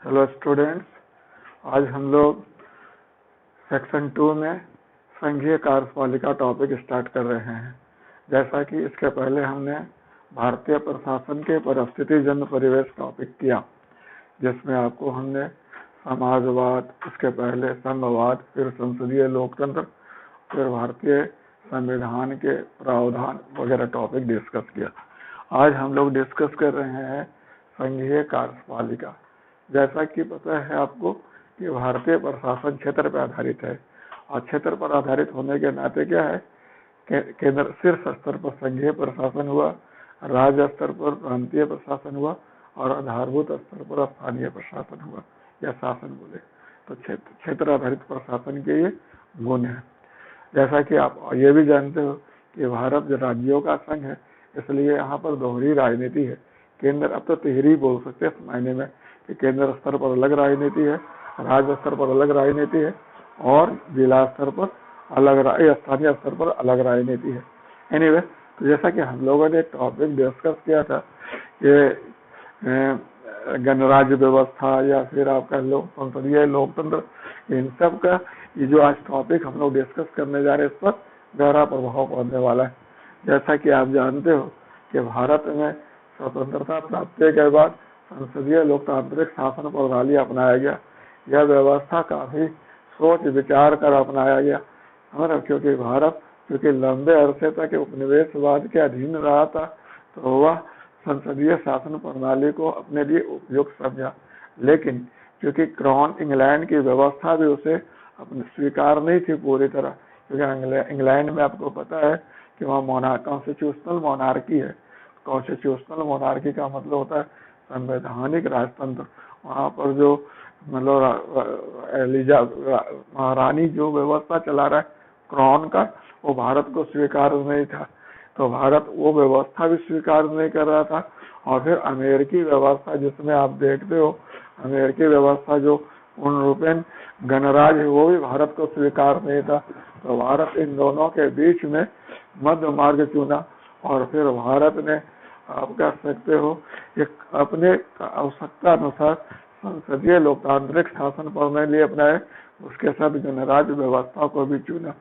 Hello students, आज हम लोग सेक्शन 2 में संघीय कार्यपालिका टॉपिक स्टार्ट कर रहे हैं। जैसा कि इसके पहले हमने भारतीय प्रशासन के परिस्थिति जन्य परिवेश टॉपिक किया, जिसमें आपको हमने समाजवाद, उसके पहले संघवाद, फिर संसदीय लोकतंत्र, फिर भारतीय संविधान के प्रावधान वगैरह टॉपिक डिस्कस किया। आज हम लोग डिस्कस कर रहे हैं संघीय कार्यपालिका। जैसा कि पता है आपको कि भारतीय प्रशासन क्षेत्र पर आधारित है, और क्षेत्र पर आधारित होने के नाते क्या है, केंद्र शीर्ष स्तर पर संघीय प्रशासन हुआ, राज्य स्तर पर प्रांतीय प्रशासन हुआ, और आधारभूत स्तर पर स्थानीय प्रशासन हुआ या शासन बोले तो क्षेत्र आधारित प्रशासन के ये गुण है। जैसा कि आप ये भी जानते हो कि भारत राज्यों का संघ है, इसलिए यहाँ पर दोहरी राजनीति है। केंद्र, अब तो तिहरी बोल सकते हैं इस मायने में कि केंद्र स्तर पर अलग राजनीति है, राज्य स्तर पर अलग राजनीति है, और जिला स्तर पर अलग, स्थानीय स्तर पर अलग राजनीति है। एनीवे, तो जैसा कि हम लोगों ने टॉपिक डिस्कस किया था कि गणराज्य व्यवस्था या फिर आपका संसदीय लोकतंत्र, इन सब का ये जो आज टॉपिक हम लोग डिस्कस करने जा रहे हैं, इस पर गहरा प्रभाव पड़ने वाला है। जैसा कि आप जानते हो कि भारत में स्वतंत्रता प्राप्ति के बाद संसदीय लोकतांत्रिक शासन प्रणाली अपनाया गया। यह व्यवस्था काफी सोच विचार कर अपनाया गया, क्योंकि भारत लंबे अरसे तक उपनिवेशवाद के अधीन रहा था, तो वह संसदीय शासन प्रणाली को अपने लिए उपयुक्त समझा। लेकिन क्योंकि क्राउन इंग्लैंड की व्यवस्था भी उसे अपने स्वीकार नहीं थी पूरी तरह, क्योंकि इंग्लैंड में आपको पता है कि वहाँ कॉन्स्टिट्यूशनल मोनार्की है। कॉन्स्टिट्यूशनल मोनार्की का मतलब होता है संवैधानिक राजतंत्र। वहाँ पर जो महारानी जो व्यवस्था चला रहा है क्राउन का, वो भारत को स्वीकार नहीं था, तो भारत वो व्यवस्था भी स्वीकार नहीं कर रहा था। और फिर अमेरिकी व्यवस्था, जिसमें आप देखते हो अमेरिकी व्यवस्था जो पूर्ण रूपेण गणराज्य है, वो भी भारत को स्वीकार नहीं था। तो भारत इन दोनों के बीच में मध्य मार्ग चुना, और फिर भारत ने, आप कह सकते हो, एक अपने आवश्यकता अनुसार संसदीय लोकतांत्रिक शासन प्रणाली अपनाए, उसके साथ गणराज्य व्यवस्था को भी चुना।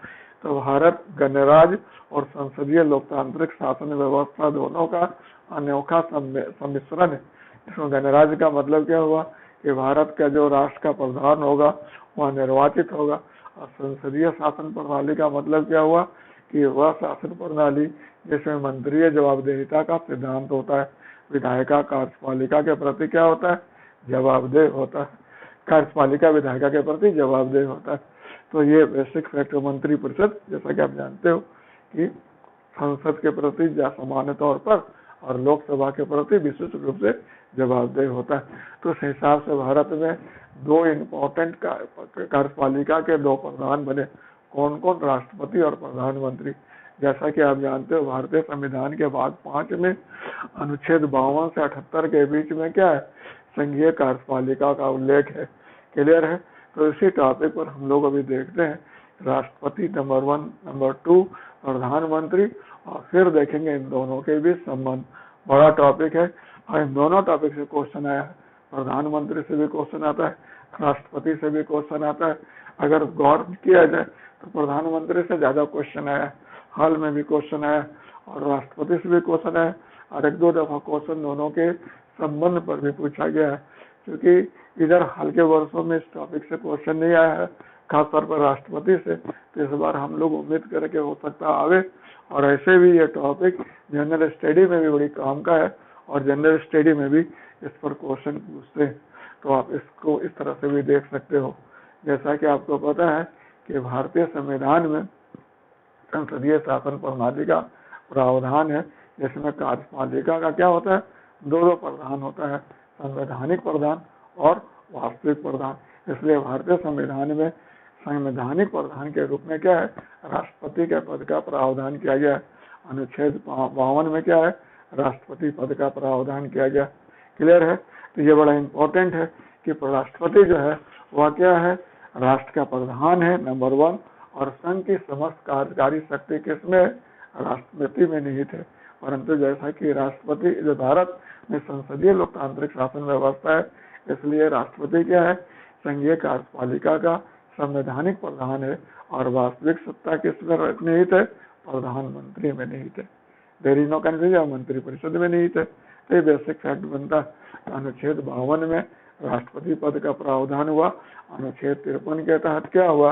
तो भारत गणराज्य और संसदीय लोकतांत्रिक शासन व्यवस्था दोनों का अनोखा सम्मिश्रण है। इसमें गणराज्य का मतलब क्या हुआ कि भारत का जो राष्ट्र का प्रधान होगा वह निर्वाचित होगा, और संसदीय शासन प्रणाली का मतलब क्या हुआ कि वह शासन प्रणाली जिसमें मंत्रीय जवाबदेहिता का सिद्धांत होता है। विधायिका कार्यपालिका के प्रति क्या होता है, जवाबदेह होता है। कार्यपालिका विधायिका के प्रति जवाबदेह होता है। तो ये बेसिक फैक्ट, मंत्री परिषद, जैसा कि आप जानते हो कि संसद के प्रति सामान्य तौर पर और लोकसभा के प्रति विशेष रूप से जवाबदेह होता है। तो इस हिसाब से भारत में दो इम्पोर्टेंट कार्यपालिका के दो प्रधान बने। कौन कौन? राष्ट्रपति और प्रधानमंत्री। जैसा कि आप जानते हो भारतीय संविधान के भाग 5 में अनुच्छेद 52 से 78 के बीच में क्या है, संघीय कार्यपालिका का उल्लेख है। क्लियर है? तो इसी टॉपिक पर हम लोग अभी देखते हैं राष्ट्रपति नंबर 1, नंबर 2 प्रधानमंत्री, और फिर देखेंगे इन दोनों के बीच संबंध। बड़ा टॉपिक है और इन दोनों टॉपिक से क्वेश्चन आया है। प्रधानमंत्री से भी क्वेश्चन आता है, राष्ट्रपति से भी क्वेश्चन आता है। अगर गौर किया जाए तो प्रधानमंत्री से ज्यादा क्वेश्चन आया है, हाल में भी क्वेश्चन आया, और राष्ट्रपति से भी क्वेश्चन आया, और एक दो दफा क्वेश्चन दोनों के संबंध पर भी पूछा गया है। क्योंकि इधर हाल के वर्षों में इस टॉपिक से क्वेश्चन नहीं आया है, खासतौर पर राष्ट्रपति से, तो इस बार हम लोग उम्मीद करके हो सकता आवे। और ऐसे भी ये टॉपिक जनरल स्टडी में भी बड़ी काम का है, और जनरल स्टडी में भी इस पर क्वेश्चन पूछते हैं। तो आप इसको इस तरह से भी देख सकते हो। जैसा कि आपको पता है कि भारतीय संविधान में संसदीय शासन प्रणाली का प्रावधान है, जिसमें कार्यपालिका का क्या होता है, दो प्रधान होता है, संवैधानिक प्रधान और वास्तविक प्रधान। इसलिए भारतीय संविधान में संवैधानिक प्रधान के रूप में क्या है, राष्ट्रपति के पद का प्रावधान किया गया है। अनुच्छेद 52 में क्या है, राष्ट्रपति पद का प्रावधान किया गया। क्लियर है? तो ये बड़ा इंपॉर्टेंट है कि राष्ट्रपति जो है वह क्या है, राष्ट्र का प्रधान है, नंबर 1, और संघ की समस्त कार्यकारी शक्ति किसमें, राष्ट्रपति में निहित है। परंतु जैसा कि राष्ट्रपति जो भारत में संसदीय लोकतांत्रिक शासन व्यवस्था है, इसलिए राष्ट्रपति क्या है, संघीय कार्यपालिका का संवैधानिक प्रधान है और वास्तविक सत्ता किसमें निहित है, प्रधानमंत्री में निहित है। देयर इज नो कंफ्यूजन, मंत्रिपरिषद में निहित है। तो ये बेसिक फैक्ट बनता है। अनुच्छेद 52 में राष्ट्रपति पद का प्रावधान हुआ। अनुच्छेद 53 के तहत क्या हुआ,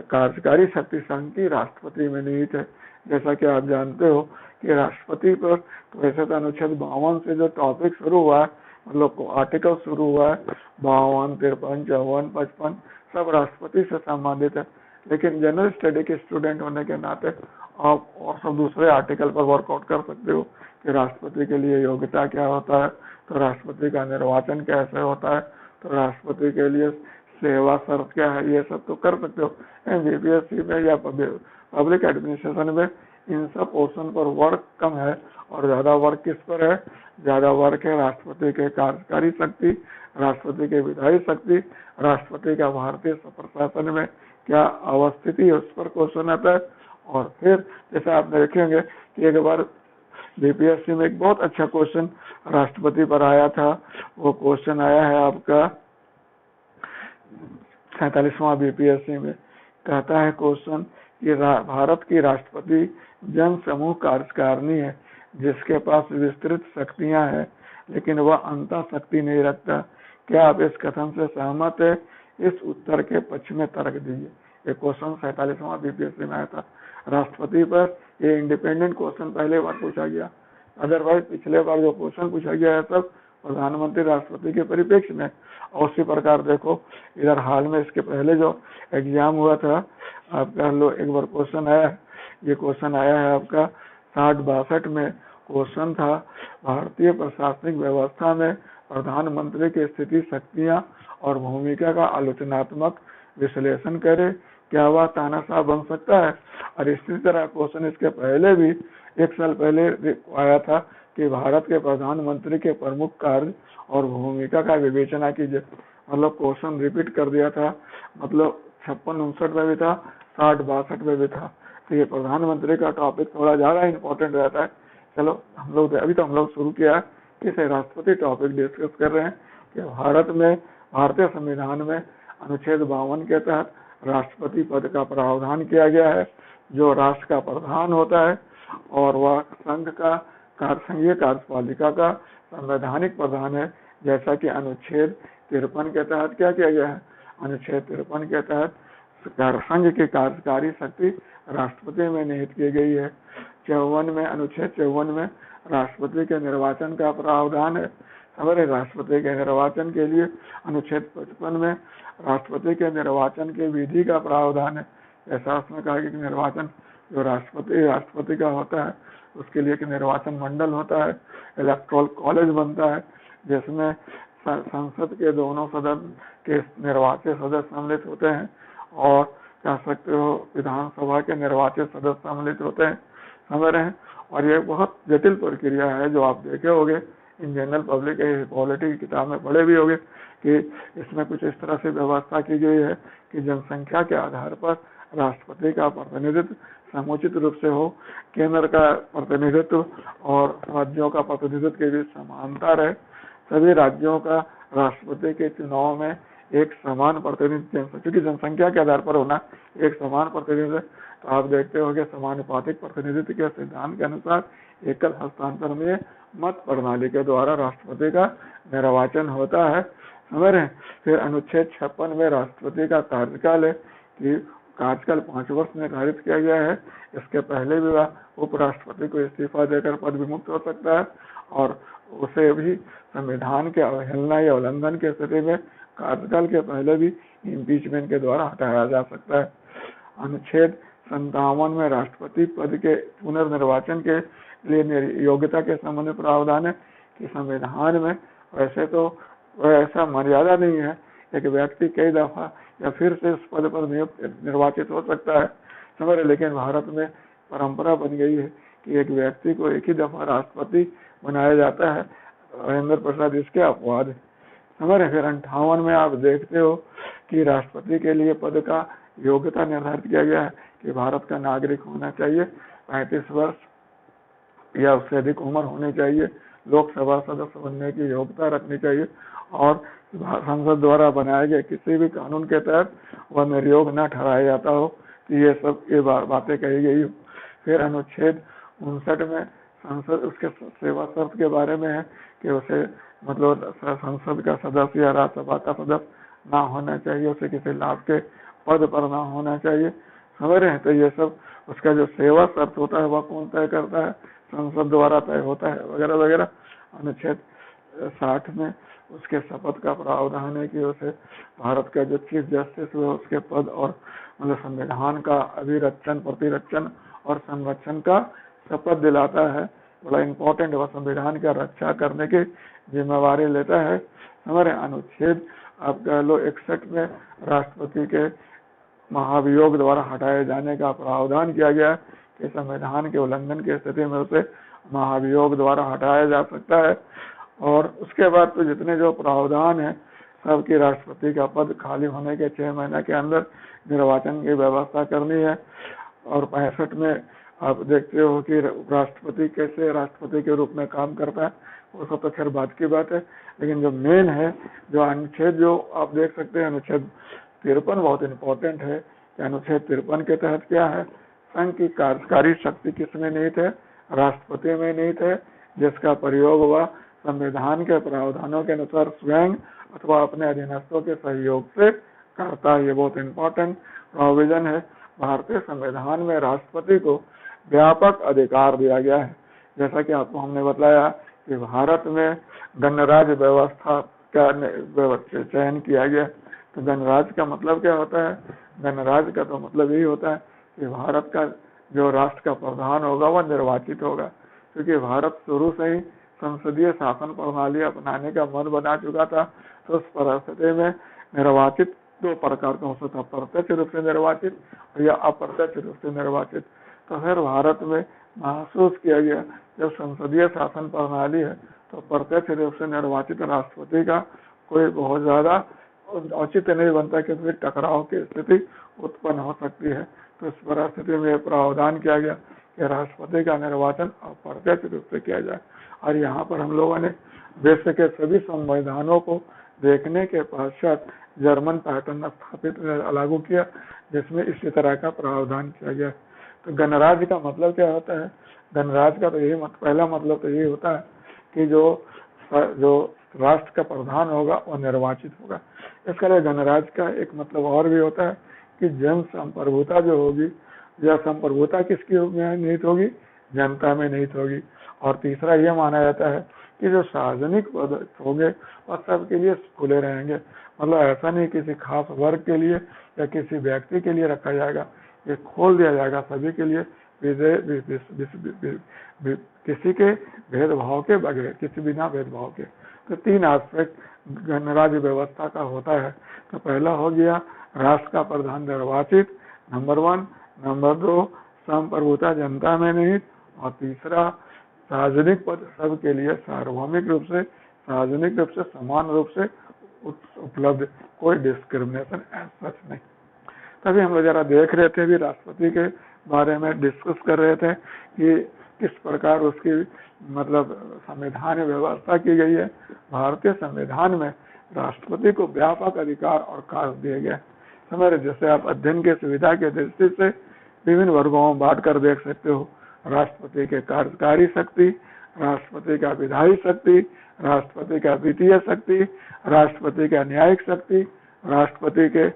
कार्यकारी शक्ति संघ की राष्ट्रपति में निहित है। जैसा कि आप जानते हो कि राष्ट्रपति पर तो वैसे तो अनुच्छेद 52 से जो टॉपिक शुरू हुआ है, मतलब आर्टिकल शुरू हुआ है, 52, 53, 54, 55 सब राष्ट्रपति से संबंधित है। लेकिन जनरल स्टडी के स्टूडेंट होने के नाते आप और सब दूसरे आर्टिकल पर वर्कआउट कर सकते हो कि राष्ट्रपति के लिए योग्यता क्या होता है, तो राष्ट्रपति का निर्वाचन कैसे होता है, तो राष्ट्रपति के लिए सेवा शर्त क्या है, ये सब तो कर सकते हो। बीपीएससी में या पब्लिक एडमिनिस्ट्रेशन में इन सब पोर्शन पर वर्क कम है और ज्यादा वर्क किस पर है, ज्यादा वर्क है राष्ट्रपति के कार्यकारी शक्ति, राष्ट्रपति के विधायी शक्ति, राष्ट्रपति का भारतीय प्रशासन में क्या अवस्थिति है उस पर क्वेश्चन आता है। और फिर जैसे आप देखेंगे कि एक बार बीपीएससी में एक बहुत अच्छा क्वेश्चन राष्ट्रपति पर आया था। वो क्वेश्चन आया है आपका 47वां बीपीएससी में। कहता है क्वेश्चन कि भारत की राष्ट्रपति जन समूह कार्यकारिणी है जिसके पास विस्तृत शक्तियां हैं लेकिन वह अंतः शक्ति नहीं रखता। क्या आप इस कथन से सहमत है? इस उत्तर के पक्ष में तर्क दीजिए। ये क्वेश्चन 47वां बीपीएससी में आया था। राष्ट्रपति पर ये इंडिपेंडेंट क्वेश्चन पहले बार पूछा गया, अदरवाइज पिछले बार जो क्वेश्चन पूछा गया है सब प्रधानमंत्री राष्ट्रपति के परिप्रेक्ष्य में। और उसी प्रकार देखो इधर हाल में इसके पहले जो एग्जाम हुआ था आपका, लो एक बार क्वेश्चन आया, ये क्वेश्चन आया है आपका 60-62 में। क्वेश्चन था भारतीय प्रशासनिक व्यवस्था में प्रधानमंत्री की स्थिति, शक्तियां और भूमिका का आलोचनात्मक विश्लेषण करे, क्या वह तानाशाह बन सकता है? और इसी तरह क्वेश्चन इसके पहले भी 1 साल पहले आया था कि भारत के प्रधानमंत्री के प्रमुख कार्य और भूमिका का विवेचना कीजिए। मतलब क्वेश्चन रिपीट कर दिया था, मतलब 56-59 में भी था, 60-62 में भी था। तो ये प्रधानमंत्री का टॉपिक थोड़ा ज्यादा इंपॉर्टेंट रहता है। चलो हम लोग अभी तो हम लोग शुरू किया है कि राष्ट्रपति टॉपिक डिस्कस कर रहे हैं कि भारत में भारतीय संविधान में अनुच्छेद 52 के तहत राष्ट्रपति पद का प्रावधान किया गया है, जो राष्ट्र का प्रधान होता है और वह संघ का संघीय कार्यपालिका का संवैधानिक प्रधान है। जैसा कि अनुच्छेद 53 के तहत क्या किया गया है, अनुच्छेद 53 के तहत संघ की कार्यकारी शक्ति राष्ट्रपति में निहित की गई है। 54 में, अनुच्छेद 54 में राष्ट्रपति के निर्वाचन का प्रावधान है। हमारे राष्ट्रपति के निर्वाचन के लिए अनुच्छेद 55 में राष्ट्रपति के निर्वाचन के विधि का प्रावधान है। ऐसा उसमें कहा कि निर्वाचन जो राष्ट्रपति का होता है उसके लिए एक निर्वाचन मंडल होता है, इलेक्टोरल कॉलेज बनता है जिसमें संसद के दोनों सदन के निर्वाचित सदस्य सम्मिलित होते हैं और कह सकते हो विधानसभा के निर्वाचित सदस्य सम्मिलित होते हैं, समझ रहे हैं। और ये बहुत जटिल प्रक्रिया है जो आप देखे होंगे इन जनरल पब्लिक पॉलिटी की किताब में पढ़े भी होंगे कि इसमें कुछ इस तरह से व्यवस्था की गई है कि जनसंख्या के आधार पर राष्ट्रपति का प्रतिनिधित्व समुचित रूप से हो, केंद्र का प्रतिनिधित्व और राज्यों का प्रतिनिधित्व के बीच समानता रहे, सभी राज्यों का राष्ट्रपति के चुनाव में एक समान प्रतिनिधित्व, क्योंकि जनसंख्या के आधार पर होना एक समान प्रतिनिधित्व। तो आप देखते होंगे समानुपातिक प्रतिनिधित्व के सिद्धांत के अनुसार एकल हस्तांतरण में मत प्रणाली के द्वारा राष्ट्रपति का निर्वाचन होता है, समझ रहे हैं। फिर अनुच्छेद 56 में राष्ट्रपति का कार्यकाल है कि कार्यकाल 5 वर्ष निर्धारित किया गया है। इसके पहले भी वह उपराष्ट्रपति को इस्तीफा देकर पद विमुक्त हो सकता है और उसे भी संविधान के अवहेलना या उल्लंघन की स्थिति में कार्यकाल के पहले भी इम्पीचमेंट के द्वारा हटाया जा सकता है। अनुच्छेद 57 में राष्ट्रपति पद के पुनर्निर्वाचन के लिए योग्यता के संबंध में प्रावधान है कि संविधान में वैसे तो ऐसा मर्यादा नहीं है, एक व्यक्ति कई दफा या फिर से उस पद पर निर्वाचित हो सकता है, समझ, लेकिन भारत में परंपरा बन गई है कि एक व्यक्ति को एक ही दफा राष्ट्रपति बनाया जाता है। राजेंद्र प्रसाद इसके अपवाद है, समझ। फिर 58 में आप देखते हो कि राष्ट्रपति के लिए पद का योग्यता निर्धारित किया गया है कि भारत का नागरिक होना चाहिए, 35 वर्ष या उससे अधिक उम्र होनी चाहिए, लोकसभा सदस्य बनने की योग्यता रखनी चाहिए और संसद द्वारा बनाए गए किसी भी कानून के तहत वह निर्योग न ठहराया जाता हो कि ये बातें कही गई हो। फिर अनुच्छेद 59 में संसद उसके सेवा शर्त के बारे में है कि उसे मतलब संसद का सदस्य या राज्यसभा का सदस्य ना होना चाहिए, उसे किसी लाभ के पद पर ना होना चाहिए, समझ रहे हैं। तो ये सब उसका जो सेवा शर्त होता है वह कौन तय करता है, संसद द्वारा तय होता है वगैरह वगैरह। अनुच्छेद 60 में उसके शपथ का प्रावधान है कि उसे भारत का जो चीफ जस्टिस है उसके पद और मतलब संविधान का अभिरक्षण, प्रतिरक्षण और संरक्षण का शपथ दिलाता है। बड़ा इंपॉर्टेंट, वह संविधान का रक्षा करने की जिम्मेवारी लेता है। हमारे अनुच्छेद आप कह लो 61 में राष्ट्रपति के महाभियोग द्वारा हटाए जाने का प्रावधान किया गया कि संविधान के उल्लंघन की स्थिति में उसे महाभियोग द्वारा हटाया जा सकता है। और उसके बाद तो जितने जो प्रावधान है सबकी राष्ट्रपति का पद खाली होने के 6 महीने के अंदर निर्वाचन की व्यवस्था करनी है। और 65 में आप देखते हो कि राष्ट्रपति कैसे राष्ट्रपति के रूप में काम करता है, वो सब तो खैर बात की बात है। लेकिन जो मेन है, जो अनुच्छेद जो आप देख सकते हैं, अनुच्छेद 53 बहुत इंपॉर्टेंट है कि अनुच्छेद 53 के तहत क्या है, संघ की कार्यकारी शक्ति किसमें निहित है, राष्ट्रपति में निहित है, जिसका प्रयोग हुआ संविधान के प्रावधानों के अनुसार स्वयं अथवा अपने अधीनस्थों के सहयोग से करता है। ये बहुत इंपॉर्टेंट प्रोविजन है। भारतीय संविधान में राष्ट्रपति को व्यापक अधिकार दिया गया है। जैसा कि आपको हमने बताया कि भारत में गणराज्य व्यवस्था का चयन किया गया। तो गणराज्य का मतलब क्या होता है, गणराज्य का तो मतलब यही होता है कि भारत का जो राष्ट्र का प्रधान होगा वह निर्वाचित होगा, क्योंकि भारत शुरू से ही संसदीय शासन प्रणाली अपनाने का मन बना चुका था। तो उस परिस्थिति में निर्वाचित दो प्रकार का हो सकता है, प्रत्यक्ष रूप से निर्वाचित या अप्रत्यक्ष रूप से निर्वाचित। तो फिर भारत में महसूस किया गया जब संसदीय शासन प्रणाली है तो प्रत्यक्ष रूप से निर्वाचित राष्ट्रपति का कोई बहुत ज्यादा औचित्य नहीं बनता, क्योंकि टकराव की स्थिति उत्पन्न हो सकती है। तो इस परिस्थिति में प्रावधान किया गया कि राष्ट्रपति का निर्वाचन अप्रत्यक्ष रूप से किया जाए। और यहाँ पर हम लोगों ने विश्व के सभी संविधानों को देखने के पश्चात जर्मन पैटर्न स्थापित लागू किया, जिसमें इसी तरह का प्रावधान किया गया। तो गणराज्य का मतलब क्या होता है, गणराज्य का तो यही पहला मतलब तो यही होता है कि जो राष्ट्र का प्रधान होगा वह निर्वाचित होगा। इसके लिए गणराज्य का एक मतलब और भी होता है कि जन संप्रभुता जो होगी, यह संप्रभुता किसकी में निहित होगी, जनता में निहित होगी। और तीसरा यह माना जाता है कि जो सार्वजनिक पद होंगे वह सबके लिए खुले रहेंगे। मतलब ऐसा नहीं किसी खास वर्ग के लिए या किसी व्यक्ति के लिए रखा जाएगा, ये खोल दिया जाएगा सभी के लिए, किसी के भेदभाव के बगैर, किसी बिना भेदभाव के। तो 3 एस्पेक्ट गणराज्य व्यवस्था का होता है। तो पहला हो गया राष्ट्र का प्रधान निर्वाचित, नंबर 1, नंबर 2 संप्रभुता जनता में निहित, और तीसरा सार्वजनिक पद सबके लिए सार्वभौमिक रूप से, सार्वजनिक रूप से, समान रूप से उपलब्ध, कोई डिस्क्रिमिनेशन सच नहीं। तभी हम लोग जरा देख रहे थे, भी राष्ट्रपति के बारे में डिस्कस कर रहे थे कि किस प्रकार उसकी मतलब संविधान व्यवस्था की गई है। भारतीय संविधान में राष्ट्रपति को व्यापक अधिकार और कार्य दिए गए। हमारे जैसे आप अध्ययन की सुविधा के दृष्टि से विभिन्न वर्गों में बांट कर देख सकते हो। राष्ट्रपति के कार्यकारी शक्ति, राष्ट्रपति का विधायी शक्ति, राष्ट्रपति का वित्तीय शक्ति, राष्ट्रपति का न्यायिक शक्ति, राष्ट्रपति के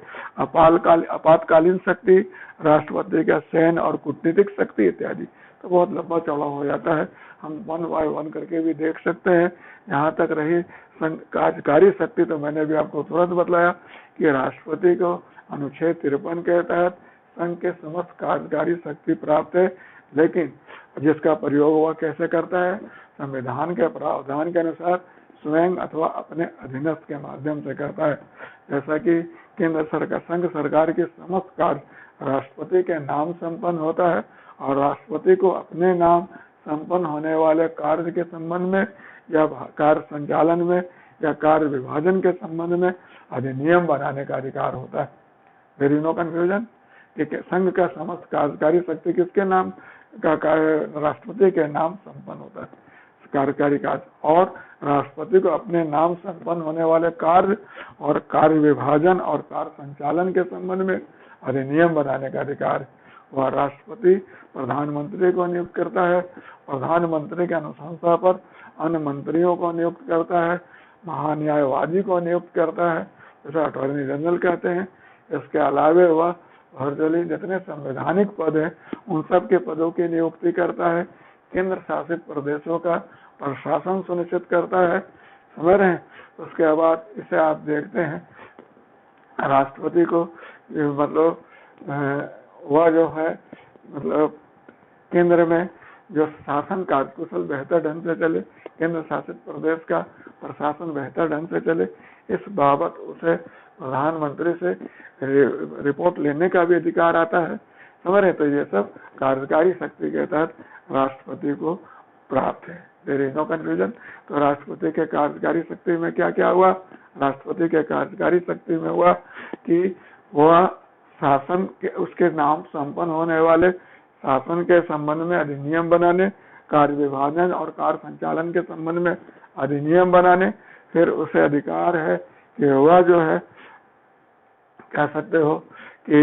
आपातकालीन शक्ति, राष्ट्रपति का सैन्य और कूटनीतिक शक्ति इत्यादि। तो बहुत लंबा चौड़ा हो जाता है, हम 1 बाय 1 करके भी देख सकते हैं। यहाँ तक रही कार्यकारी शक्ति, तो मैंने भी आपको तुरंत बतलाया कि राष्ट्रपति को अनुच्छेद 53 के तहत संघ के समस्त कार्यकारी शक्ति प्राप्त है, लेकिन जिसका प्रयोग वह कैसे करता है, संविधान के प्रावधान के अनुसार स्वयं अथवा अपने अधीनस्थ के माध्यम से करता है। जैसा कि केंद्र सरकार, संघ सरकार के समस्त कार्य राष्ट्रपति के नाम संपन्न होता है, और राष्ट्रपति को अपने नाम संपन्न होने वाले कार्य के संबंध में या कार्य संचालन में या कार्य विभाजन के संबंध में अधिनियम बनाने का अधिकार होता है। वेरी नो कंफ्यूजन कि संघ का समस्त कार्यकारी शक्ति किसके नाम का, राष्ट्रपति के नाम संपन्न होता है। कार्यकारी कार्य, और राष्ट्रपति को अपने नाम संपन्न होने वाले कार्य और कार्य विभाजन और कार्य संचालन के संबंध में अधिनियम बनाने का अधिकार। वह राष्ट्रपति प्रधानमंत्री को नियुक्त करता है, प्रधानमंत्री के अनुशंसा पर अन्य मंत्रियों को नियुक्त करता है, महान्यायवादी को नियुक्त करता है, जैसा अटॉर्नी जनरल कहते हैं। इसके अलावे वह वर्चुअली जितने संवैधानिक पद है उन सब के पदों की नियुक्ति करता है, केंद्र शासित प्रदेशों का प्रशासन सुनिश्चित करता है, समझ रहे हैं। उसके बाद इसे आप देखते हैं राष्ट्रपति को मतलब वह जो है मतलब केंद्र में जो शासन कार्यकुशल बेहतर ढंग से चले, केंद्र शासित प्रदेश का प्रशासन बेहतर ढंग से चले, इस बाबत उसे प्रधानमंत्री से रिपोर्ट लेने का भी अधिकार आता है, समझ रहे। तो ये सब कार्यकारी शक्ति के तहत राष्ट्रपति को प्राप्त है। There is no confusion. तो राष्ट्रपति के कार्यकारी शक्ति में क्या क्या हुआ? राष्ट्रपति के कार्यकारी शक्ति में हुआ कि वह शासन के उसके नाम संपन्न होने वाले शासन के संबंध में अधिनियम बनाने, कार्य विभाजन और कार्य संचालन के संबंध में अधिनियम बनाने। फिर उसे अधिकार है कि वह जो है कह सकते हो कि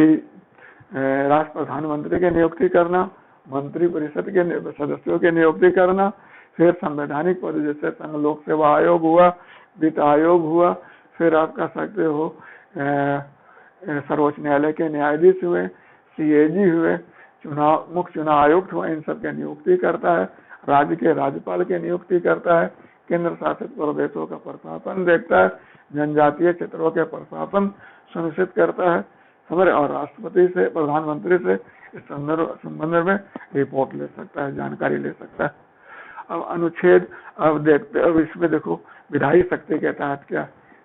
राष्ट्र प्रधानमंत्री की नियुक्ति करना, मंत्री परिषद के सदस्यों की नियुक्ति करना, फिर संवैधानिक पद जैसे संघ लोक सेवा आयोग हुआ, वित्त आयोग हुआ, फिर आप कह सकते हो सर्वोच्च न्यायालय के न्यायाधीश हुए, सीएजी हुए, मुख्य चुनाव आयुक्त हुआ, इन सब की नियुक्ति करता है, राज्य के राज्यपाल की नियुक्ति करता है, केंद्र शासित प्रदेशों का प्रशासन देखता है, जनजातीय क्षेत्रों के प्रशासन सुनिश्चित करता है, समझ। और राष्ट्रपति से प्रधानमंत्री से इस संबंध में रिपोर्ट ले सकता है, जानकारी ले सकता है। अब अनुच्छेद अब देखते, अब इसमें देखो विधायी शक्ति के तहत क्या।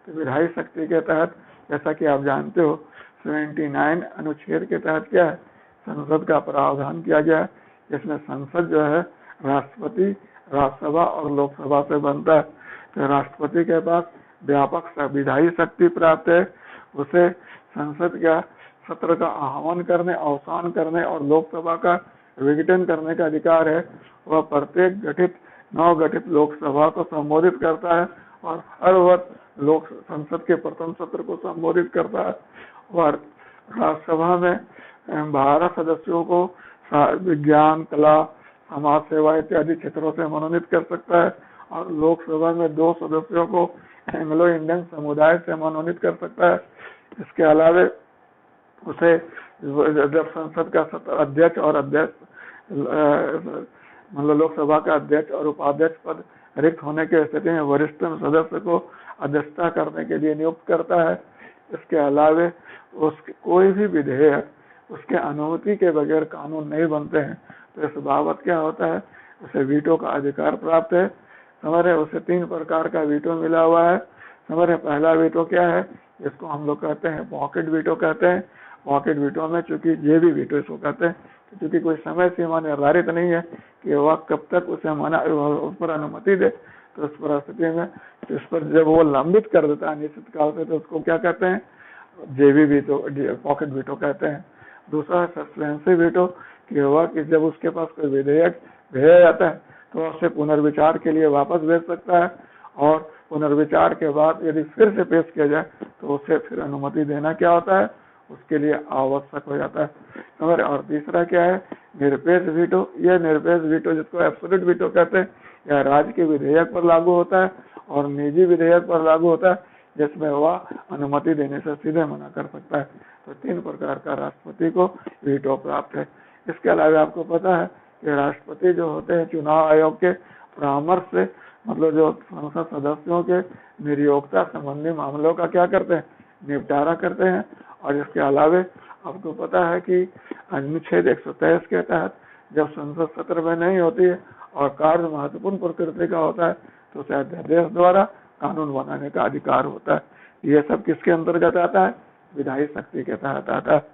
तो विधायी शक्ति के तहत जैसा कि आप जानते हो 79 अनुच्छेद के तहत क्या है, संसद का प्रावधान किया गया है, जिसमें संसद जो है राष्ट्रपति, राज्यसभा और लोकसभा से बनता है। तो राष्ट्रपति के पास व्यापक विधायी शक्ति प्राप्त है, उसे संसद का सत्र का आह्वान करने, अवसान करने और लोकसभा का विघटन करने का अधिकार है। वह प्रत्येक गठित नवगठित लोकसभा को संबोधित करता है और हर वर्ष लोक संसद के प्रथम सत्र को संबोधित करता है। और राज्यसभा में 12 सदस्यों को विज्ञान, कला, समाज सेवा इत्यादि क्षेत्रों से मनोनीत कर सकता है और लोकसभा में 2 सदस्यों को एंग्लो इंडियन समुदाय से मनोनीत कर सकता है। इसके अलावा उसे जब संसद का अध्यक्ष और अध्यक्ष मतलब लोकसभा का अध्यक्ष और उपाध्यक्ष पद रिक्त होने की स्थिति में वरिष्ठ सदस्य को अध्यक्षता करने के लिए नियुक्त करता है। इसके अलावा उसके कोई भी विधेयक उसके अनुमति के बगैर कानून नहीं बनते हैं। तो इस बाबत क्या होता है, उसे वीटो का अधिकार प्राप्त है, समझ रहे। उसे 3 प्रकार का वीटो मिला हुआ है, समझ रहे। पहला वीटो क्या है, इसको हम लोग कहते हैं पॉकेट वीटो कहते हैं। पॉकेट वीटो में चूंकि जेबी वीटो इसको कहते हैं, क्योंकि कोई समय सीमा निर्धारित नहीं है कि वह कब तक उसे मना उस पर अनुमति दे। तो उस परिस्थिति में इस पर जब वो लंबित कर देता है निश्चित काल से, तो उसको क्या कहते हैं, जेबी वीटो, पॉकेट वीटो कहते हैं। दूसरा सस्पेंसिव वीटो कि हुआ कि जब उसके पास कोई विधेयक भेजा जाता है तो उसे पुनर्विचार के लिए वापस भेज सकता है, और पुनर्विचार के बाद यदि फिर से पेश किया जाए तो उसे फिर अनुमति देना क्या होता है, उसके लिए आवश्यक हो जाता है। और तीसरा क्या है, निरपेक्ष वीटो। यह निरपेक्ष वीटो जिसको एब्सोल्यूट वीटो कहते हैं, यह राज्य के विधेयक पर लागू होता है और निजी विधेयक पर लागू होता है, जिसमें वह अनुमति देने से सीधे मना कर सकता है। तो 3 प्रकार का राष्ट्रपति को वीटो प्राप्त है। इसके अलावा आपको पता है कि राष्ट्रपति जो होते हैं चुनाव आयोग के परामर्श से, मतलब जो संसद सदस्यों के नियोक्ता संबंधी मामलों का क्या करते हैं, निपटारा करते हैं। और इसके अलावा आपको पता है कि अनुच्छेद 123 के तहत जब संसद सत्र में नहीं होती है और कार्य महत्वपूर्ण प्रकृति का होता है तो उसे अध्यादेश द्वारा कानून बनाने का अधिकार होता है। ये सब किसके अंतर्गत आता है, विधायी शक्ति के तहत आता है।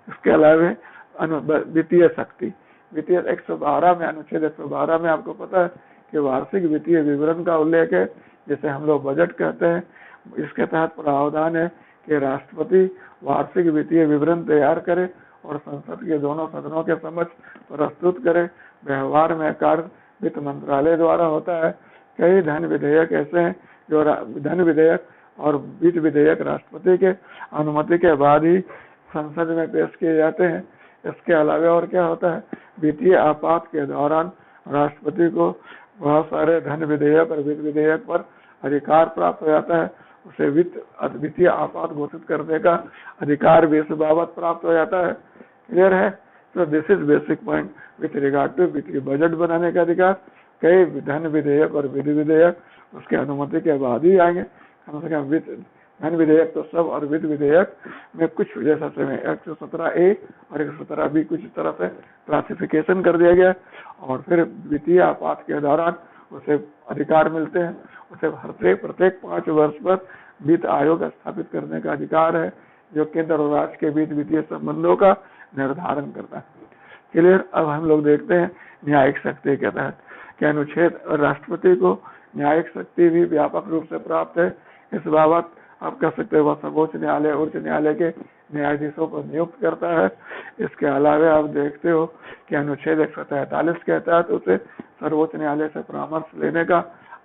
इसके अलावा वित्तीय शक्ति, वित्तीय 112 में, अनुच्छेद 112 में आपको पता है कि वार्षिक वित्तीय विवरण का उल्लेख है, जिसे हम लोग बजट कहते हैं। इसके तहत प्रावधान है कि राष्ट्रपति वार्षिक वित्तीय विवरण तैयार करे और संसद के दोनों सदनों के समक्ष प्रस्तुत करे। व्यवहार में कार्य वित्त मंत्रालय द्वारा होता है। कई धन विधेयक ऐसे हैं जो धन विधेयक और वित्त विधेयक राष्ट्रपति के अनुमति के बाद ही संसद में पेश किए जाते हैं। इसके अलावा और क्या होता है, वित्तीय आपात के दौरान राष्ट्रपति को बहुत सारे धन विधेयक और वित्त विधेयक पर अधिकार प्राप्त हो जाता है। उसे वित्तीय आपात घोषित करने का अधिकार भी इस बाबत प्राप्त हो जाता है। क्लियर है? तो this is basic point with regard to वित्तीय बजट बनाने का अधिकार। कई धन विधेयक और विधि विधेयक उसके अनुमति के बाद ही आएंगे। कम से कम धन विधेयक तो सब, और वित्त विधेयक में कुछ जैसा 117A और 117B कुछ तरह से क्लासिफिकेशन कर दिया गया। और फिर वित्तीय आपात के दौरान उसे अधिकार मिलते हैं। उसे प्रत्येक 5 वर्ष पर वित्त आयोग स्थापित करने का अधिकार है, जो केंद्र और राज्य के बीच वित्तीय संबंधों का निर्धारण करता है। क्लियर? अब हम लोग देखते हैं न्यायिक शक्ति के तहत क्या अनुच्छेद। राष्ट्रपति को न्यायिक शक्ति भी व्यापक रूप से प्राप्त है। इस बाबत आप कह सकते हैं वह सर्वोच्च न्यायालय, उच्च न्यायालय के न्यायाधीशों को नियुक्त करता है। इसके अलावा आप देखते हो कि अनुच्छेद 143 के तहत उसे सर्वोच्च न्यायालय से परामर्श लेने का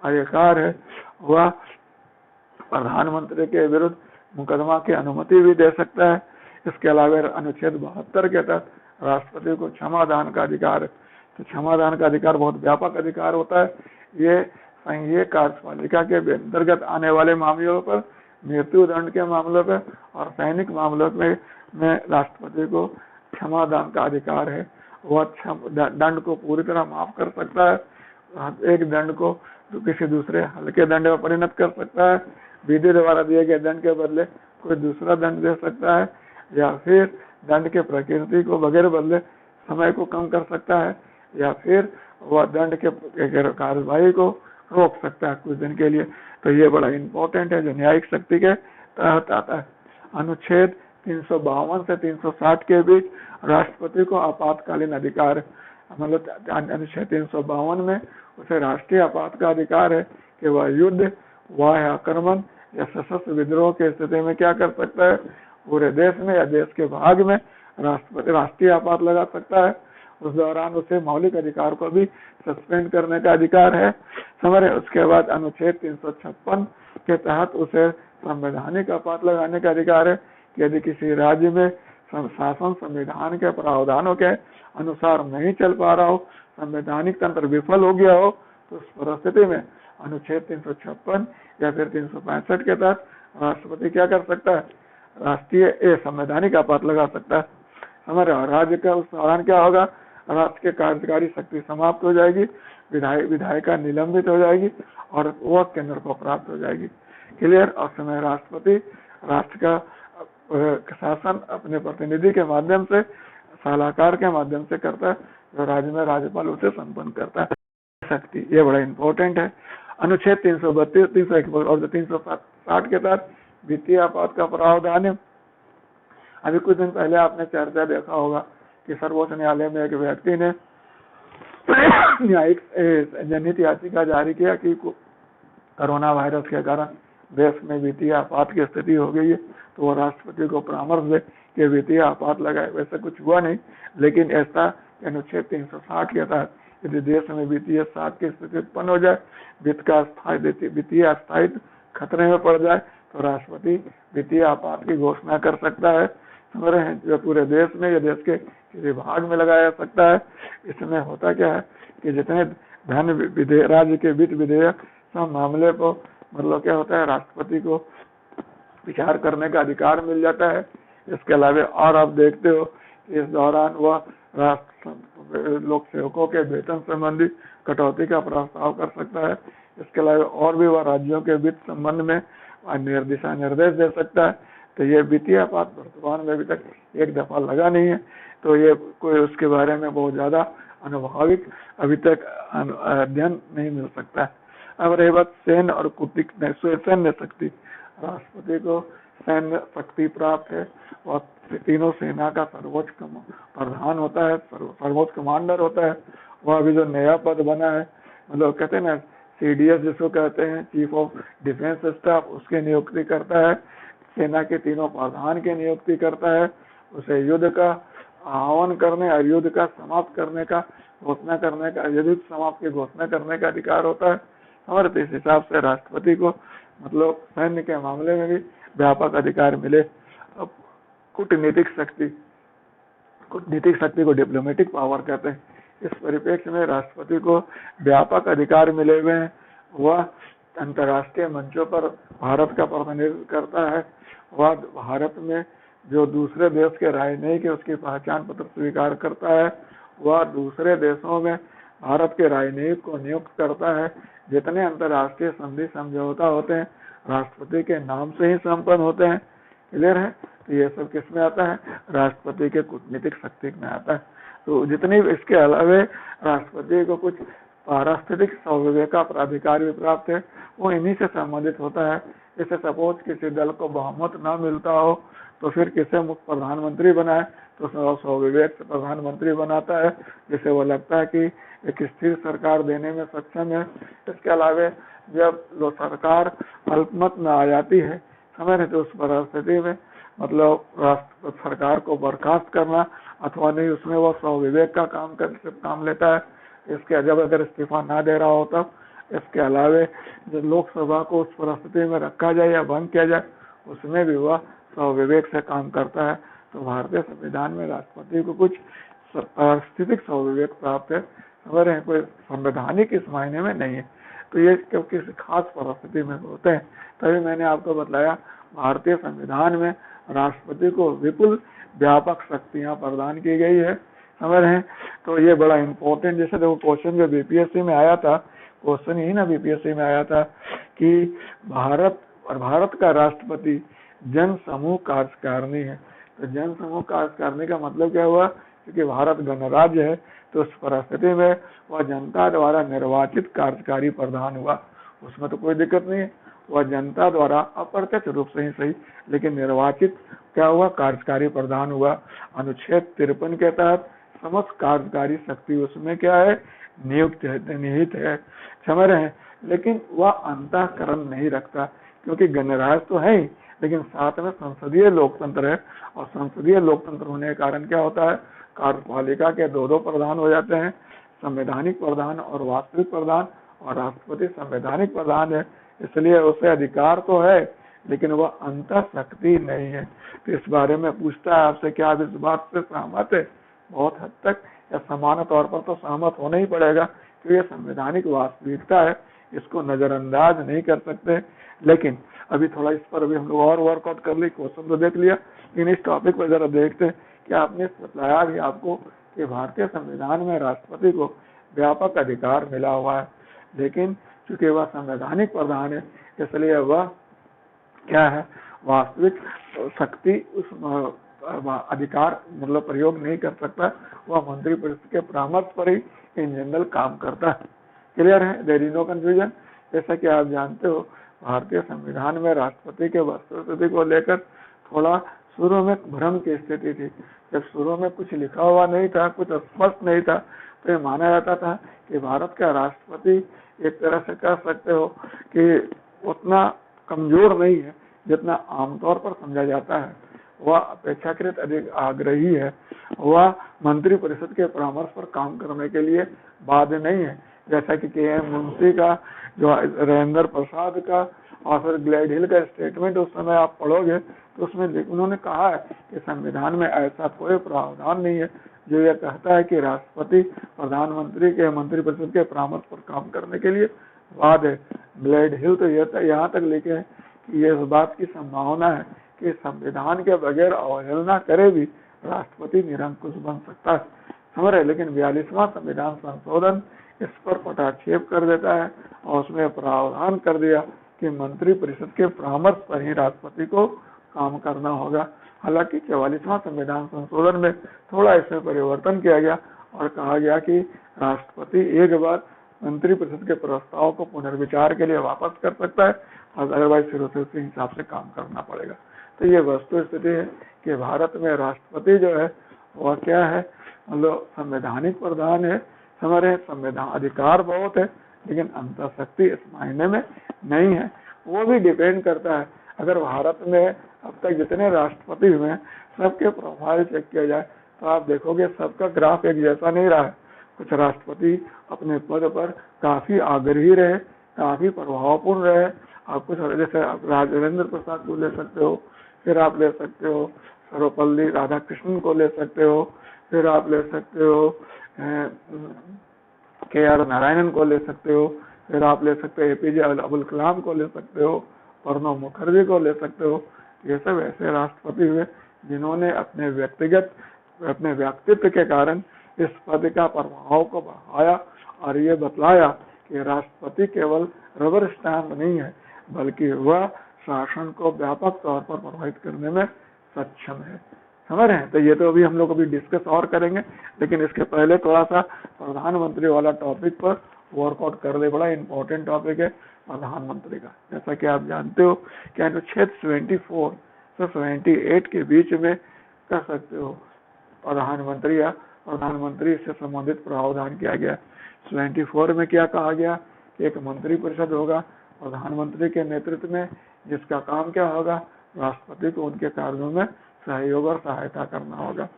अधिकार है। वह प्रधानमंत्री के विरुद्ध मुकदमा की अनुमति भी दे सकता है। इसके अलावा अनुच्छेद 72 के तहत राष्ट्रपति को क्षमादान का अधिकार है। तो क्षमादान का अधिकार बहुत व्यापक अधिकार होता है। ये संघीय कार्यपालिका के अंतर्गत आने वाले मामलों पर, मृत्यु दंड के मामलों पर और सैनिक मामलों में राष्ट्रपति को क्षमादान का अधिकार है। वह दंड को पूरी तरह माफ कर सकता है। एक दंड को किसी दूसरे हल्के दंड में परिणत कर सकता है। विधि द्वारा दिए गए दंड के बदले कोई दूसरा दंड दे सकता है, या फिर दंड के प्रकृति को बगैर बदले समय को कम कर सकता है, या फिर वह दंड के कार्यवाही को रोक सकता है कुछ दिन के लिए। तो ये बड़ा इंपॉर्टेंट है, जो न्यायिक शक्ति के तहत आता है। अनुच्छेद 352 से 360 के बीच राष्ट्रपति को आपातकालीन अधिकार, मतलब अनुच्छेद 352 में उसे राष्ट्रीय आपात का अधिकार है कि वह युद्ध, वाह्य आक्रमण या सशस्त्र विद्रोह की स्थिति में क्या कर सकता है, पूरे देश में या देश के भाग में राष्ट्रपति राष्ट्रीय आपात लगा सकता है। उस दौरान उसे मौलिक अधिकार को भी सस्पेंड करने का अधिकार है। समझ। उसके बाद अनुच्छेद 356 के तहत उसे संवैधानिक आपात लगाने का अधिकार है कि यदि किसी राज्य में शासन संविधान के प्रावधानों के अनुसार नहीं चल पा रहा हो, संवैधानिक तंत्र विफल हो गया हो, तो उस परिस्थिति में अनुच्छेद 356 या फिर 365 के तहत राष्ट्रपति क्या कर सकता है, राष्ट्रीय संवैधानिक आपात लगा सकता है। समझ। राज्य का उस दौरान क्या होगा, राष्ट्र के कार्यकारी शक्ति समाप्त हो जाएगी, विधायिका निलंबित हो जाएगी और वह केंद्र को प्राप्त हो जाएगी। क्लियर? और समय राष्ट्रपति राष्ट्र का शासन अपने प्रतिनिधि के माध्यम से, सलाहकार के माध्यम से करता है, जो राज्य में राज्यपाल उसे संपन्न करता है। शक्ति ये बड़ा इंपॉर्टेंट है। अनुच्छेद 332, 361 और 360 के तहत वित्तीय आपात का प्रावधान है। अभी कुछ दिन पहले आपने चर्चा देखा होगा कि सर्वोच्च न्यायालय में एक व्यक्ति ने न्यायिक जनहित याचिका जारी किया कि कोरोना वायरस के कारण देश में वित्तीय आपात की स्थिति हो गई है, तो वो राष्ट्रपति को परामर्श दे कि वित्तीय आपात लगाए। वैसे कुछ हुआ नहीं, लेकिन ऐसा अनुच्छेद 360 के तहत यदि देश में वित्तीय साख की स्थिति उत्पन्न हो जाए, वित्तीय अस्थायित्व खतरे में पड़ जाए, तो राष्ट्रपति वित्तीय आपात की घोषणा कर सकता है। समझ रहे हैं? जो पूरे देश में या देश के किसी भाग में लगाया जा सकता है। इसमें होता क्या है कि जितने राज्य के वित्त विधेयक सब मामले को, मतलब क्या होता है, राष्ट्रपति को विचार करने का अधिकार मिल जाता है। इसके अलावा और आप देखते हो कि इस दौरान वह लोक सेवकों के वेतन संबंधी कटौती का प्रस्ताव कर सकता है। इसके अलावा और भी वह राज्यों के वित्त संबंध में दिशा निर्देश दे सकता है। तो ये वित्तीय आपात वर्तमान में अभी तक एक दफा लगा नहीं है, तो ये कोई उसके बारे में बहुत ज्यादा अनुभविक अभी तक अध्ययन नहीं मिल सकता है। अब रही बात सैन्य और कूटनीतिक सैन्य शक्ति, राष्ट्रपति को सैन्य शक्ति प्राप्त है और तीनों सेना का सर्वोच्च प्रधान होता है, सर्वोच्च कमांडर होता है। वह अभी जो नया पद बना है, मतलब कहते हैं ना CDS जिसको कहते हैं, चीफ ऑफ डिफेंस स्टाफ, उसकी नियुक्ति करता है। सेना के तीनों प्रधान की नियुक्ति करता है। उसे युद्ध का आह्वान करने और युद्ध का समाप्त करने का घोषणा करने का, युद्ध समाप्ति की घोषणा करने का अधिकार होता है। और इस हिसाब से राष्ट्रपति को मतलब सैन्य के मामले में भी व्यापक अधिकार मिले। अब कूटनीतिक शक्ति को डिप्लोमेटिक पावर कहते हैं। इस परिप्रेक्ष्य में राष्ट्रपति को व्यापक अधिकार मिले हुए हैं। वह अंतर्राष्ट्रीय मंचों पर भारत का प्रतिनिधित्व करता है। वह भारत में जो दूसरे देश के राजनयिक है उसकी पहचान पत्र स्वीकार करता है। वह दूसरे देशों में भारत के राजनयिक को नियुक्त करता है। जितने अंतर्राष्ट्रीय संधि समझौता होते हैं राष्ट्रपति के नाम से ही संपन्न होते हैं। क्लियर है? तो ये सब किस में आता है? राष्ट्रपति के कूटनीतिक शक्ति में आता है। तो जितनी इसके अलावे राष्ट्रपति को कुछ पारिस्थितिक स्वाविवेक का प्राधिकार भी प्राप्त है, वो इन्हीं से संबंधित होता है। जैसे सपोज किसी दल को बहुमत ना मिलता हो तो फिर किसे मुख्य प्रधानमंत्री बनाए, तो स्वाविवेक से प्रधानमंत्री बनाता है, जिसे वो लगता है कि एक स्थिर सरकार देने में सक्षम है। इसके अलावा जब सरकार अल्पमत में आ जाती है समझ रहे, तो उस परिस्थिति में मतलब राष्ट्र सरकार को बर्खास्त करना अथवा नहीं, उसमें वो स्वाविवेक का काम लेता है। इसके जब अगर इस्तीफा ना दे रहा हो तब। इसके अलावे जो लोकसभा को उस परिस्थिति में रखा जाए या भंग किया जाए, उसमें भी वह स्वाविवेक से काम करता है। तो भारतीय संविधान में राष्ट्रपति को कुछ पारिस्थितिक स्वाविवेक प्राप्त है, समझ रहे हैं, कोई संवैधानिक इस मायने में नहीं है। तो ये क्योंकि खास परिस्थिति में होते हैं, तभी मैंने आपको बताया भारतीय संविधान में राष्ट्रपति को विपुल व्यापक शक्तियां प्रदान की गई है, समझ रहे हैं। तो ये बड़ा इंपॉर्टेंट, जैसे देखो क्वेश्चन जो बीपीएससी में आया था, क्वेश्चन ही ना बीपीएससी में आया था कि भारत का राष्ट्रपति जन समूह कार्यकारिणी है। तो जन समूह कार्यकारिणी का मतलब क्या हुआ? क्योंकि भारत गणराज्य है, तो उस परिस्थिति में वह जनता द्वारा निर्वाचित कार्यकारी प्रधान हुआ। उसमें तो कोई दिक्कत नहीं है, वह जनता द्वारा अप्रत्यक्ष रूप से ही सही, लेकिन निर्वाचित क्या हुआ? कार्यकारी प्रधान हुआ। अनुच्छेद 53 के तहत समस्त कार्यकारी शक्ति उसमें क्या है? निहित है, समझ रहे हैं। लेकिन वह अंतःकरण नहीं रखता, क्योंकि गणराज्य तो है ही, लेकिन साथ में संसदीय लोकतंत्र है। और संसदीय लोकतंत्र होने के कारण क्या होता है? कार्यपालिका के दो प्रधान हो जाते हैं, संवैधानिक प्रधान और वास्तविक प्रधान। और राष्ट्रपति संवैधानिक प्रधान है, इसलिए उसे अधिकार तो है, लेकिन वह अंतः शक्ति नहीं है। तो इस बारे में पूछता है आपसे, क्या आप इस बात से सहमत है? बहुत हद तक या समान तौर पर तो सहमत होना ही पड़ेगा, क्योंकि ये संवैधानिक वास्तविकता है, इसको नजरअंदाज नहीं कर सकते। लेकिन अभी थोड़ा इस पर अभी हम लोग और वर्कआउट कर ली, क्वेश्चन तो देख लिया, लेकिन इस टॉपिक पर जरा देखते हैं कि आपने बताया भी आपको कि भारतीय संविधान में राष्ट्रपति को व्यापक अधिकार मिला हुआ है, लेकिन चूंकि वह संवैधानिक प्रधान है, इसलिए वह क्या है? वास्तविक शक्ति उस अधिकार मतलब प्रयोग नहीं कर सकता। वह मंत्रिपरिषद के परामर्श पर ही इन जनरल काम करता है। क्लियर है? There is no confusion. जैसा कि आप जानते हो, भारतीय संविधान में राष्ट्रपति के वस्तुस्थिति को लेकर थोड़ा शुरू में भ्रम की स्थिति थी। जब शुरू में कुछ लिखा हुआ नहीं था, कुछ स्पष्ट नहीं था, तो ये माना जाता था कि भारत का राष्ट्रपति एक तरह से कह सकते हो कि उतना कमजोर नहीं है जितना आमतौर पर समझा जाता है। वह अपेक्षाकृत अधिक आग्रही है। वह मंत्रिपरिषद के परामर्श पर काम करने के लिए बाध्य नहीं है, जैसा कि के.एम. मुंशी का, जो राजेंद्र प्रसाद का और फिर ग्लैडहिल का स्टेटमेंट उस समय आप पढ़ोगे तो उसमें उन्होंने कहा है कि संविधान में ऐसा कोई प्रावधान नहीं है जो यह कहता है कि राष्ट्रपति प्रधानमंत्री के मंत्रिपरिषद के परामर्श पर काम करने के लिए बाध्य है। ग्लैडहिल तो यहाँ तक लिखे हैं कि ये इस बात की संभावना है कि संविधान के बगैर अवहेलना करे भी राष्ट्रपति निरंकुश बन सकता है, समझ रहे। लेकिन 42वां संविधान संशोधन इस पर पटाक्षेप कर देता है और उसमें प्रावधान कर दिया कि मंत्रिपरिषद के परामर्श पर ही राष्ट्रपति को काम करना होगा। हालांकि 44वां संविधान संशोधन में थोड़ा इसमें परिवर्तन किया गया और कहा गया कि राष्ट्रपति एक बार मंत्रिपरिषद के प्रस्ताव को पुनर्विचार के लिए वापस कर सकता है, अदरवाइज फिर उसे उसी हिसाब से काम करना पड़ेगा। तो ये वस्तु स्थिति है कि भारत में राष्ट्रपति जो है वह क्या है? मतलब संवैधानिक प्रधान है, हमारे संविधान अधिकार बहुत है, लेकिन अंतःशक्ति इस मायने में नहीं है। वो भी डिपेंड करता है, अगर भारत में अब तक जितने राष्ट्रपति हुए सबके प्रोफाइल चेक किया जाए तो आप देखोगे सबका ग्राफ एक जैसा नहीं रहा है। कुछ राष्ट्रपति अपने पद पर काफी आग्रही रहे, काफी प्रभावपूर्ण रहे। आप कुछ जैसे आप राजेंद्र प्रसाद को ले सकते हो, फिर आप ले सकते हो सर्वपल्ली राधाकृष्णन को ले सकते हो, फिर आप ले सकते हो KR नारायणन को ले सकते हो, फिर आप ले सकते हो APJ अब्दुल कलाम को ले सकते हो, प्रणब मुखर्जी को ले सकते हो। ये सब ऐसे राष्ट्रपति हुए जिन्होंने अपने व्यक्तित्व के कारण इस पद का प्रभाव को बढ़ाया और ये बतलाया कि राष्ट्रपति केवल रबर स्टैंप नहीं है, बल्कि वह शासन को व्यापक तौर पर प्रभावित करने में सक्षम है। समझ रहे हैं? तो ये तो अभी हम लोग अभी डिस्कस और करेंगे, लेकिन इसके पहले थोड़ा सा प्रधानमंत्री वाला टॉपिक पर वर्कआउट कर ले। बड़ा इंपॉर्टेंट टॉपिक है प्रधानमंत्री का। जैसा कि आप जानते हो कि अनुच्छेद 74 से 78 के बीच में कह सकते हो प्रधानमंत्री या प्रधानमंत्री से संबंधित प्रावधान किया गया। 74 में क्या कहा गया कि एक मंत्री परिषद होगा प्रधानमंत्री के नेतृत्व में, जिसका काम क्या होगा, राष्ट्रपति को उनके कार्यों में सहयोग और सहायता करना होगा।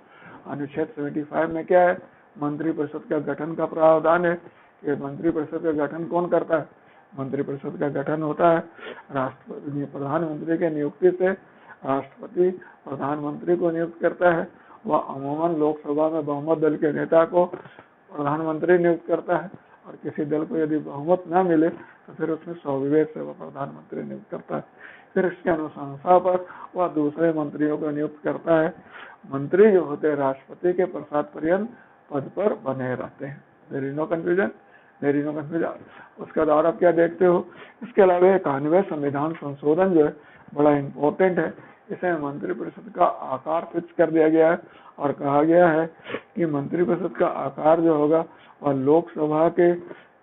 अनुच्छेद 75 में क्या है, मंत्री परिषद का गठन का प्रावधान है। कि मंत्री परिषद का गठन कौन करता है? मंत्री परिषद का गठन होता है राष्ट्रपति प्रधानमंत्री के नियुक्ति से। राष्ट्रपति प्रधानमंत्री को नियुक्त करता है, वह अमूमन लोकसभा में बहुमत दल के नेता को प्रधानमंत्री नियुक्त करता है, और किसी दल को यदि बहुमत न मिले तो फिर उसमें स्वविवेक से वह प्रधानमंत्री नियुक्त करता है। फिर इसके अनुशंसा पर वह दूसरे मंत्रियों को नियुक्त करता है। मंत्री जो होते हैं राष्ट्रपति के प्रसाद पर्यंत पद पर बने रहते हैं। There is no confusion. उसके द्वारा आप क्या देखते हो, इसके अलावा 91वें संविधान संशोधन जो है बड़ा इंपॉर्टेंट है। इसे मंत्रिपरिषद का आकार फिक्स कर दिया गया है और कहा गया है कि मंत्रिपरिषद का आकार जो होगा वह लोकसभा के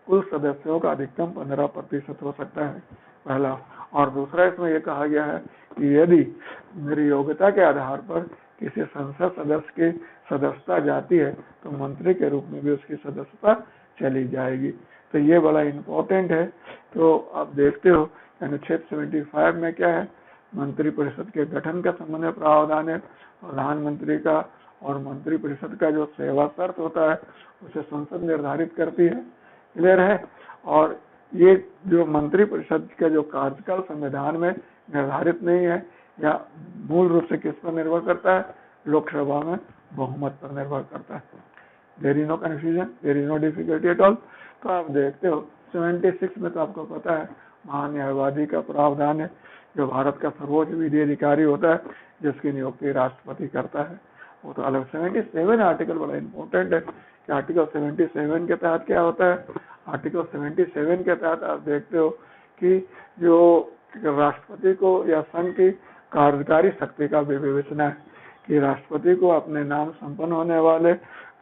कुल सदस्यों का अधिकतम 15% हो सकता है, पहला। और दूसरा, इसमें यह कहा गया है कि यदि मेरी योग्यता के आधार पर किसी संसद सदस्य की सदस्यता जाती है तो मंत्री के रूप में भी उसकी सदस्यता चली जाएगी। तो ये बड़ा इंपॉर्टेंट है। तो आप देखते हो अनुच्छेद 75 में क्या है, मंत्रिपरिषद के गठन का संबंध में प्रावधान है। प्रधानमंत्री का और मंत्रिपरिषद का जो सेवा शर्त होता है उसे संसद निर्धारित करती है। क्लियर है? और ये जो मंत्रिपरिषद का जो कार्यकाल संविधान में निर्धारित नहीं है, या मूल रूप से किस पर निर्भर करता है, लोकसभा में बहुमत पर निर्भर करता है। There is no confusion, there is no difficulty at all. तो आप देखते हो 76 में तो आपको पता है महान्यायवादी का प्रावधान है, जो भारत का सर्वोच्च विधि अधिकारी होता है, जिसकी नियुक्ति राष्ट्रपति करता है। वो तो अलग 77 आर्टिकल बड़ा इंपॉर्टेंट है कि आर्टिकल 77 के तहत क्या होता है। आर्टिकल 77 के तहत आप देखते हो कि जो राष्ट्रपति को या संघ की कार्यकारी शक्ति का विवेचना है कि राष्ट्रपति को अपने नाम संपन्न होने वाले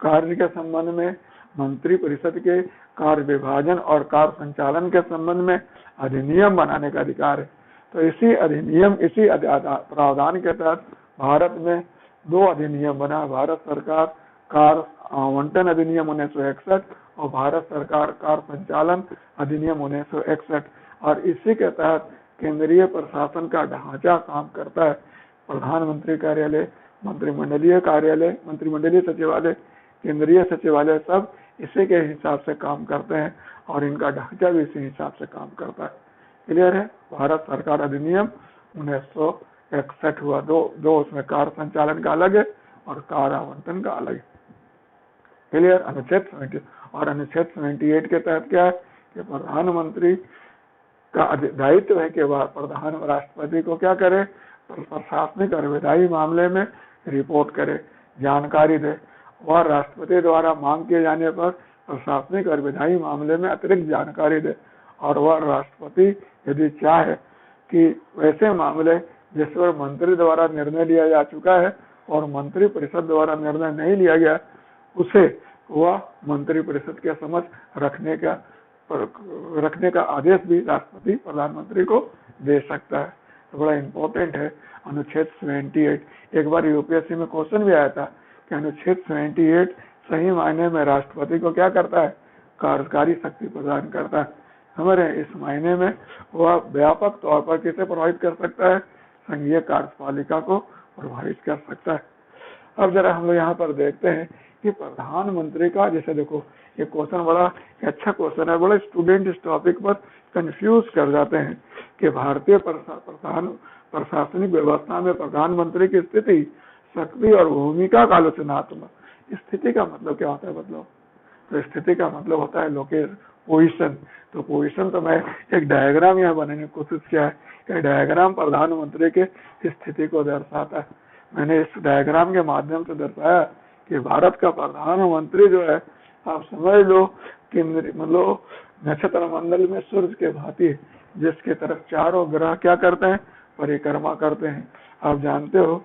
कार्य के संबंध में, मंत्री परिषद के कार्य विभाजन और कार्य संचालन के संबंध में अधिनियम बनाने का अधिकार है। तो इसी प्रावधान के तहत भारत में 2 अधिनियम बना, भारत सरकार कार्य आवंटन अधिनियम 1961 और भारत सरकार कार्य संचालन अधिनियम 1961। और इसी के तहत केंद्रीय प्रशासन का ढांचा काम करता है। प्रधानमंत्री कार्यालय, मंत्रिमंडलीय कार्यालय, मंत्रिमंडलीय सचिवालय, केंद्रीय सचिवालय सब इसी के हिसाब से काम करते हैं और इनका ढांचा भी इसी हिसाब से काम करता है। क्लियर है? भारत सरकार अधिनियम 1961 हुआ। दो उसमें कार्य संचालन का अलग है और कार्य आवंटन का अलग है। क्लियर? अनुच्छेद 70 और अनुच्छेद 78 के तहत क्या है कि प्रधानमंत्री का दायित्व है कि वह राष्ट्रपति को क्या करे, प्रशासनिक और विधायी मामले में रिपोर्ट करे, जानकारी दे। वह राष्ट्रपति द्वारा मांग किए जाने पर प्रशासनिक और विधायी मामले में अतिरिक्त जानकारी दे। और वह राष्ट्रपति यदि चाहे कि वैसे मामले जिस पर मंत्री द्वारा निर्णय लिया जा चुका है और मंत्री परिषद द्वारा निर्णय नहीं लिया गया, उसे वह मंत्री परिषद के समक्ष रखने का आदेश भी राष्ट्रपति प्रधानमंत्री को दे सकता है। तो बड़ा इंपॉर्टेंट है अनुच्छेद 78। एक बार यूपीएससी में क्वेश्चन भी आया था कि अनुच्छेद 78 सही मायने में राष्ट्रपति को क्या करता है, कार्यकारी शक्ति प्रदान करता है। हमारे इस मायने में वह व्यापक तौर पर किसे प्रभावित कर सकता है, संघीय कार्यपालिका को प्रभावित कर सकता है। अब जरा हम लोग यहाँ पर देखते हैं कि प्रधानमंत्री का, जैसे देखो ये क्वेश्चन बड़ा अच्छा क्वेश्चन है, बड़े स्टूडेंट इस टॉपिक पर कंफ्यूज कर जाते हैं कि भारतीय प्रशासनिक व्यवस्था में प्रधानमंत्री की स्थिति, शक्ति और भूमिका का आलोचनात्मक। स्थिति का मतलब क्या होता है? मतलब तो स्थिति का मतलब होता है लोकेशन, पोजीशन। तो पोजीशन तो मैं एक डायग्राम यहाँ बनाने की कोशिश किया है। यह डायग्राम प्रधानमंत्री के स्थिति को दर्शाता है। मैंने इस डायग्राम के माध्यम से दर्शाया कि भारत का प्रधानमंत्री जो है, आप समझ लो कि मतलब नक्षत्र मंडल में सूर्य के भांति है, जिसके तरफ चारों ग्रह क्या करते हैं? परिक्रमा करते हैं। आप जानते हो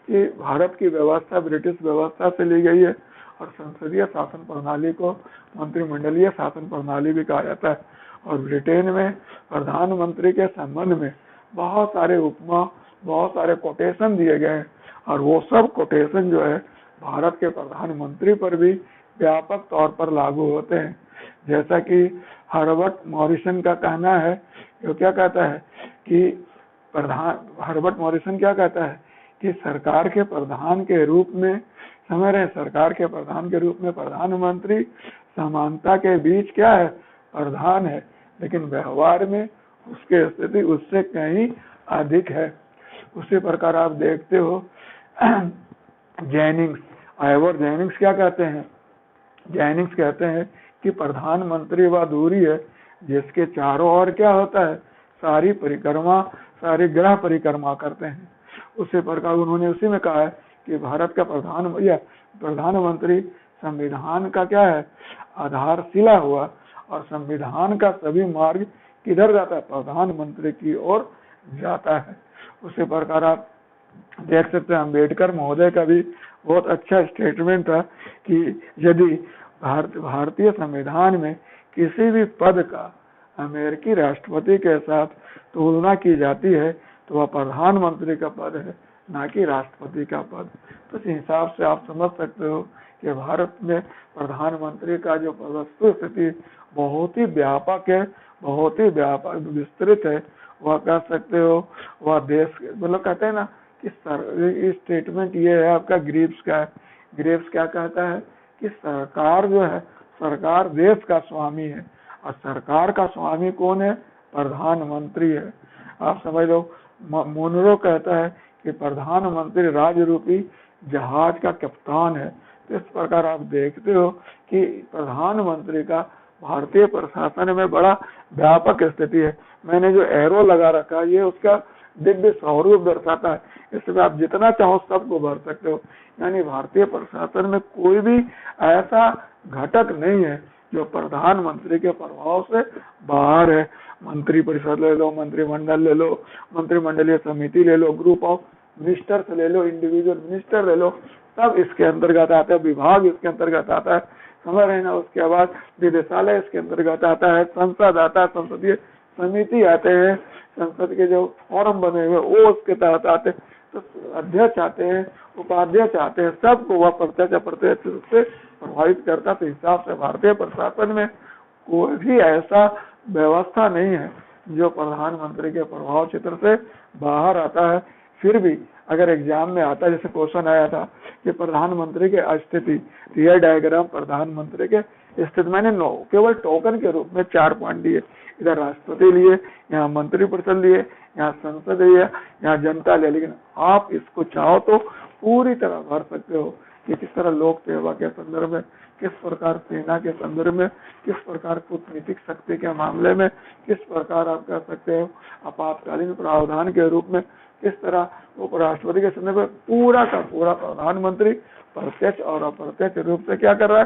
कि भारत की व्यवस्था ब्रिटिश व्यवस्था से ली गई है, और संसदीय शासन प्रणाली को मंत्रिमंडलीय शासन प्रणाली भी कहा जाता है। और ब्रिटेन में प्रधानमंत्री के संबंध में बहुत सारे उपमा, बहुत सारे कोटेशन दिए गए हैं, और वो सब कोटेशन जो है भारत के प्रधानमंत्री पर भी व्यापक तौर पर लागू होते हैं। जैसा कि हर्बर्ट मॉरिसन का कहना है, जो क्या कहता है कि हर्बर्ट मॉरिसन क्या कहता है कि सरकार के प्रधान के रूप में, समझ रहे हैं, सरकार के प्रधान के रूप में प्रधानमंत्री समानता के बीच क्या है? प्रधान है, लेकिन व्यवहार में उसकी स्थिति उससे कहीं अधिक है। उसी प्रकार आप देखते हो जेनिंग्स, आइवर जेनिंग्स क्या कहते हैं? जेनिंग्स कहते हैं कि प्रधानमंत्री वह दूरी है जिसके चारों ओर क्या होता है? सारी परिक्रमा, सारी ग्रह परिक्रमा करते हैं। उसी प्रकार उन्होंने उसी में कहा है कि भारत का प्रधानमंत्री संविधान का क्या है? आधारशिला हुआ, और संविधान का सभी मार्ग किधर जाता है? प्रधानमंत्री की ओर जाता है। उसी प्रकार आप देख सकते हैं अम्बेडकर महोदय का भी बहुत अच्छा स्टेटमेंट था कि यदि भारतीय संविधान में किसी भी पद का अमेरिकी राष्ट्रपति के साथ तुलना की जाती है तो वह प्रधानमंत्री का पद है, ना कि राष्ट्रपति का पद। तो इस हिसाब से आप समझ सकते हो कि भारत में प्रधानमंत्री का जो वस्तु स्थिति बहुत ही व्यापक है, बहुत ही व्यापक विस्तृत है। वह कह सकते हो वह देश, मतलब कहते हैं ना कि स्टेटमेंट ये है आपका ग्रीव्स का है। ग्रीव्स क्या कहता है कि सरकार जो है, सरकार देश का स्वामी है, और सरकार का स्वामी कौन है? प्रधानमंत्री है। आप समझ लो मोनरो कहता है कि प्रधानमंत्री राजरूपी जहाज का कप्तान है। तो इस प्रकार आप देखते हो कि प्रधानमंत्री का भारतीय प्रशासन में बड़ा व्यापक स्थिति है। मैंने जो एरो लगा रखा है ये उसका दिव्य स्वरूप दर्शाता है। इसमें आप जितना चाहो सबको भर सकते हो। यानी भारतीय प्रशासन में कोई भी ऐसा घटक नहीं है जो प्रधानमंत्री के प्रभाव से बाहर है। मंत्री परिषद ले लो, मंत्रिमंडल ले लो, मंत्रिमंडलीय समिति ले लो, ग्रुप ऑफ मिनिस्टर्स ले लो, इंडिविजुअल मिनिस्टर ले लो, सब इसके अंतर्गत आता है। विभाग इसके अंतर्गत आता है, समझ रहे ना। उसके बाद निदेशालय इसके अंतर्गत आता है, संसद आता है, संसदीय समिति आते हैं, संसद के जो फॉर्म बने हुए वो उसके तहत आते हैं, तो अध्यक्ष आते हैं, उपाध्यक्ष आते हैं, सबको वह प्रत्यक्ष अप्रत्यक्ष रूप से प्रभावित करता। तो हिसाब से भारतीय प्रशासन में कोई भी ऐसा व्यवस्था नहीं है जो प्रधानमंत्री के प्रभाव क्षेत्र से बाहर आता है। फिर भी अगर एग्जाम में आता है, जैसे क्वेश्चन आया था कि प्रधानमंत्री के स्थिति, यह डायग्राम प्रधानमंत्री के स्थिति, मैंने केवल टोकन के रूप में 4 पॉइंट दिए। इधर राष्ट्रपति लिए, यहाँ मंत्रिपरिषद लिए, यहाँ संसद लिए, यहाँ जनता लिए। लेकिन आप इसको चाहो तो पूरी तरह भर सकते हो कि किस तरह लोक सेवा के संदर्भ में, किस प्रकार सेना के संदर्भ में, किस प्रकार कूटनीतिक शक्ति के मामले में, किस प्रकार आप कह सकते हो आपातकालीन प्रावधान के रूप में, किस तरह उपराष्ट्रपति के संदर्भ में पूरा का पूरा प्रधानमंत्री प्रत्यक्ष और अप्रत्यक्ष रूप से क्या कर रहा है?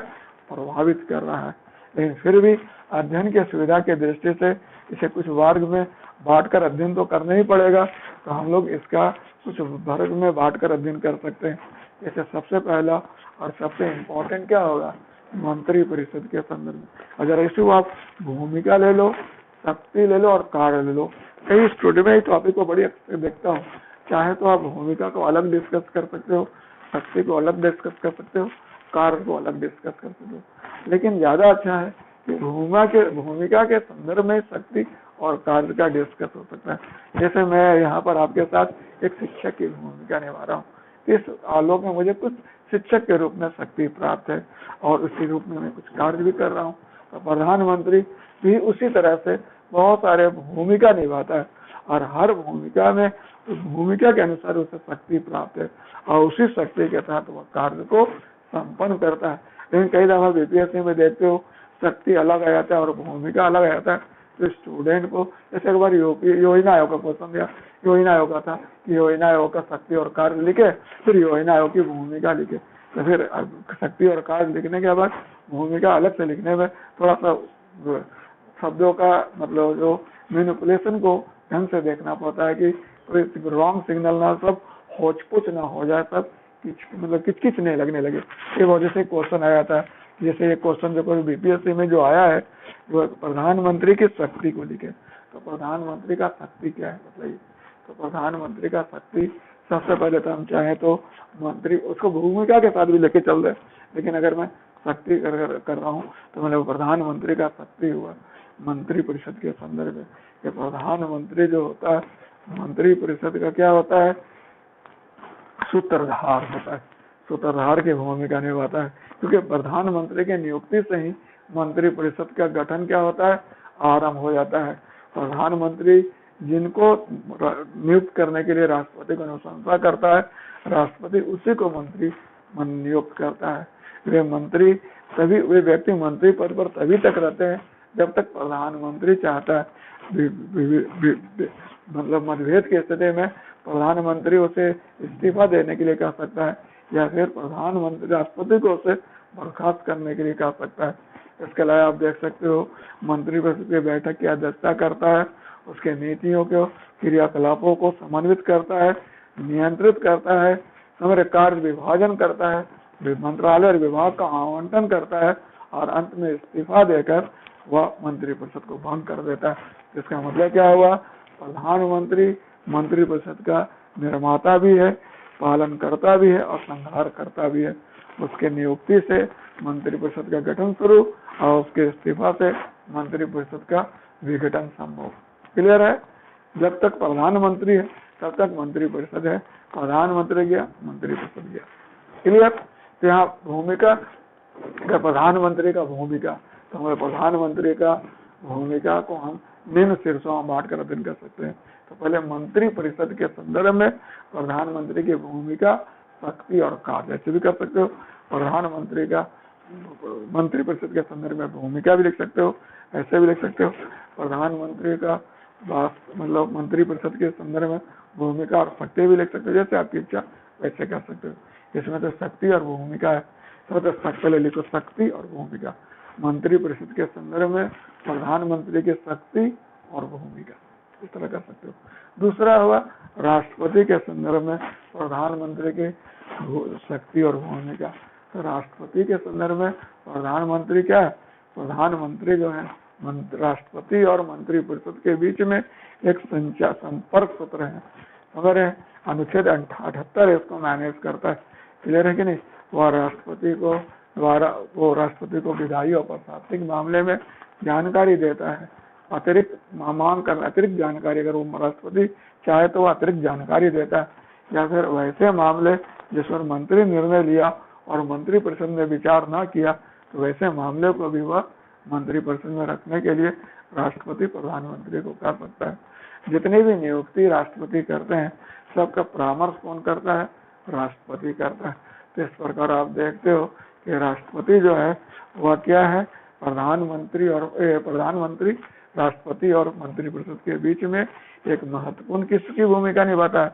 प्रभावित कर रहा है। लेकिन फिर भी अध्ययन की सुविधा के दृष्टि से इसे कुछ वर्ग में बांटकर अध्ययन तो करना ही पड़ेगा। तो हम लोग इसका कुछ वर्ग में बांटकर अध्ययन कर सकते हैं। जैसे सबसे पहला और सबसे इम्पोर्टेंट क्या होगा? मंत्री परिषद के संदर्भ में। अगर ऐसे आप भूमिका ले लो, शक्ति ले लो और कार्य ले लो। कई स्टूडेंट में इस टॉपिक को बड़ी अक्सर देखता हूँ। चाहे तो आप भूमिका को अलग डिस्कस कर सकते हो, शक्ति को अलग डिस्कस कर सकते हो, कार्य को अलग डिस्कस कर सकते हो, लेकिन ज्यादा अच्छा है कि भूमिका के संदर्भ में शक्ति और कार्य का डिस्कस हो सकता है। जैसे मैं यहाँ पर आपके साथ एक शिक्षक की भूमिका निभा रहा हूँ, इस आलोक में मुझे कुछ शिक्षक के रूप में शक्ति प्राप्त है और उसी रूप में मैं कुछ कार्य भी कर रहा हूँ। तो प्रधानमंत्री भी उसी तरह से बहुत सारे भूमिका निभाता है और हर भूमिका में उस भूमिका के अनुसार उसे शक्ति प्राप्त है और उसी शक्ति के तहत वह कार्य को संपन्न करता है। लेकिन कई दफा बीपीएससी में देखते हो शक्ति अलग आ जाता है और भूमिका अलग आ जाता है। तो स्टूडेंट को जैसे एक बार योजना आयोग का क्वेश्चन दिया, योजना आयोग का था कि योजना आयोग का शक्ति और कार्य लिखे, फिर योजना आयोग की भूमिका लिखे। तो फिर शक्ति और कार्य लिखने के बाद भूमिका अलग से लिखने में थोड़ा सा शब्दों का मतलब जो मैनिपुलेशन को ढंग से देखना पड़ता है कि कोई रॉन्ग सिग्नल ना सब होचपुच ना हो जाए, सब मतलब किचकिच नहीं लगने लगे। इस वजह से क्वेश्चन आया था। जैसे ये क्वेश्चन जो कोई बीपीएससी में जो आया है जो प्रधानमंत्री की शक्ति को लिखे, तो प्रधानमंत्री का शक्ति क्या है बताइए। तो प्रधानमंत्री का शक्ति सबसे पहले तो हम चाहे तो मंत्री उसको भूमिका के साथ भी लेके चल रहे, लेकिन अगर मैं शक्ति कर रहा हूँ तो मतलब प्रधानमंत्री का शक्ति हुआ मंत्री परिषद के संदर्भ में। ये प्रधानमंत्री जो होता है मंत्री परिषद का क्या होता है, सूत्रधार होता है, सूत्रधार की भूमिका निभाता है। क्योंकि प्रधानमंत्री के नियुक्ति से ही मंत्री परिषद का गठन क्या होता है, आरंभ हो जाता है। प्रधानमंत्री जिनको नियुक्त करने के लिए राष्ट्रपति को अनुशंसा करता है, राष्ट्रपति उसी को मंत्री नियुक्त करता है। वे व्यक्ति मंत्री पद पर तभी तक रहते हैं जब तक प्रधानमंत्री चाहता है। मतलब मतभेद की स्थिति में प्रधानमंत्री उसे इस्तीफा देने के लिए कह सकता है या फिर प्रधानमंत्री राष्ट्रपति को उसे बर्खास्त करने के लिए कह सकता है। इसके अलावा आप देख सकते हो मंत्रिपरिषद की बैठक की अध्यक्षता करता है, उसके नीतियों को क्रियाकलापों को समन्वित करता है, नियंत्रित करता है, समग्र कार्य विभाजन करता है, मंत्रालय और विभाग का आवंटन करता है और अंत में इस्तीफा देकर वह मंत्रिपरिषद को भंग कर देता है। इसका मतलब क्या हुआ, प्रधानमंत्री मंत्रिपरिषद का निर्माता भी है, पालनकर्ता भी है और संहारकर्ता भी है। उसके नियुक्ति से मंत्रिपरिषद का गठन शुरू और उसके इस्तीफा से मंत्रिपरिषद का विघटन संभव। क्लियर है। जब तक प्रधानमंत्री है तब तक मंत्रिपरिषद है, प्रधानमंत्री गया मंत्रिपरिषद गया। क्लियर। तो यहाँ भूमिका प्रधानमंत्री का भूमिका, तो हमारे प्रधानमंत्री का भूमिका को हम निम्न शीर्षों में बांट कर अध्ययन कर सकते हैं। तो पहले मंत्री परिषद के संदर्भ में प्रधानमंत्री की भूमिका, शक्ति और कार्य ऐसे भी कर सकते हो। प्रधानमंत्री का मंत्री परिषद के संदर्भ में भूमिका भी लिख सकते हो, ऐसे भी लिख सकते हो। प्रधानमंत्री का मतलब मंत्री परिषद के संदर्भ में भूमिका और शक्ति भी लिख सकते हो, जैसे आपकी इच्छा वैसे कर सकते हो। इसमें तो शक्ति और भूमिका है, तो पहले लिखो शक्ति और भूमिका। मंत्री परिषद के संदर्भ में प्रधानमंत्री की शक्ति और भूमिका, इस तरह कर सकते हो। दूसरा हुआ राष्ट्रपति के संदर्भ में प्रधानमंत्री की शक्ति और भूमिका। तो राष्ट्रपति के संदर्भ में प्रधानमंत्री क्या है, प्रधानमंत्री जो है राष्ट्रपति और मंत्री परिषद के बीच में एक संपर्क सूत्र है। अगर अनुच्छेद 78 इसको मैनेज करता है। क्लियर है कि नहीं। वह राष्ट्रपति को विधायी और प्रशासनिक मामले में जानकारी देता है, अतिरिक्त मांग करना, अतिरिक्त जानकारी अगर वो राष्ट्रपति चाहे तो वह अतिरिक्त जानकारी देता है, या फिर वैसे मामले जिस पर मंत्री निर्णय लिया और मंत्री परिषद ने विचार न किया तो वैसे मामले को भी वह मंत्री परिषद में रखने के लिए राष्ट्रपति प्रधानमंत्री को कर सकता है। जितनी भी नियुक्ति राष्ट्रपति करते हैं सबका परामर्श कौन करता है, राष्ट्रपति करता है। तो इस प्रकार आप देखते हो कि राष्ट्रपति जो है वह क्या है, प्रधानमंत्री राष्ट्रपति और मंत्री परिषद के बीच में एक महत्वपूर्ण किसकी भूमिका निभाता है,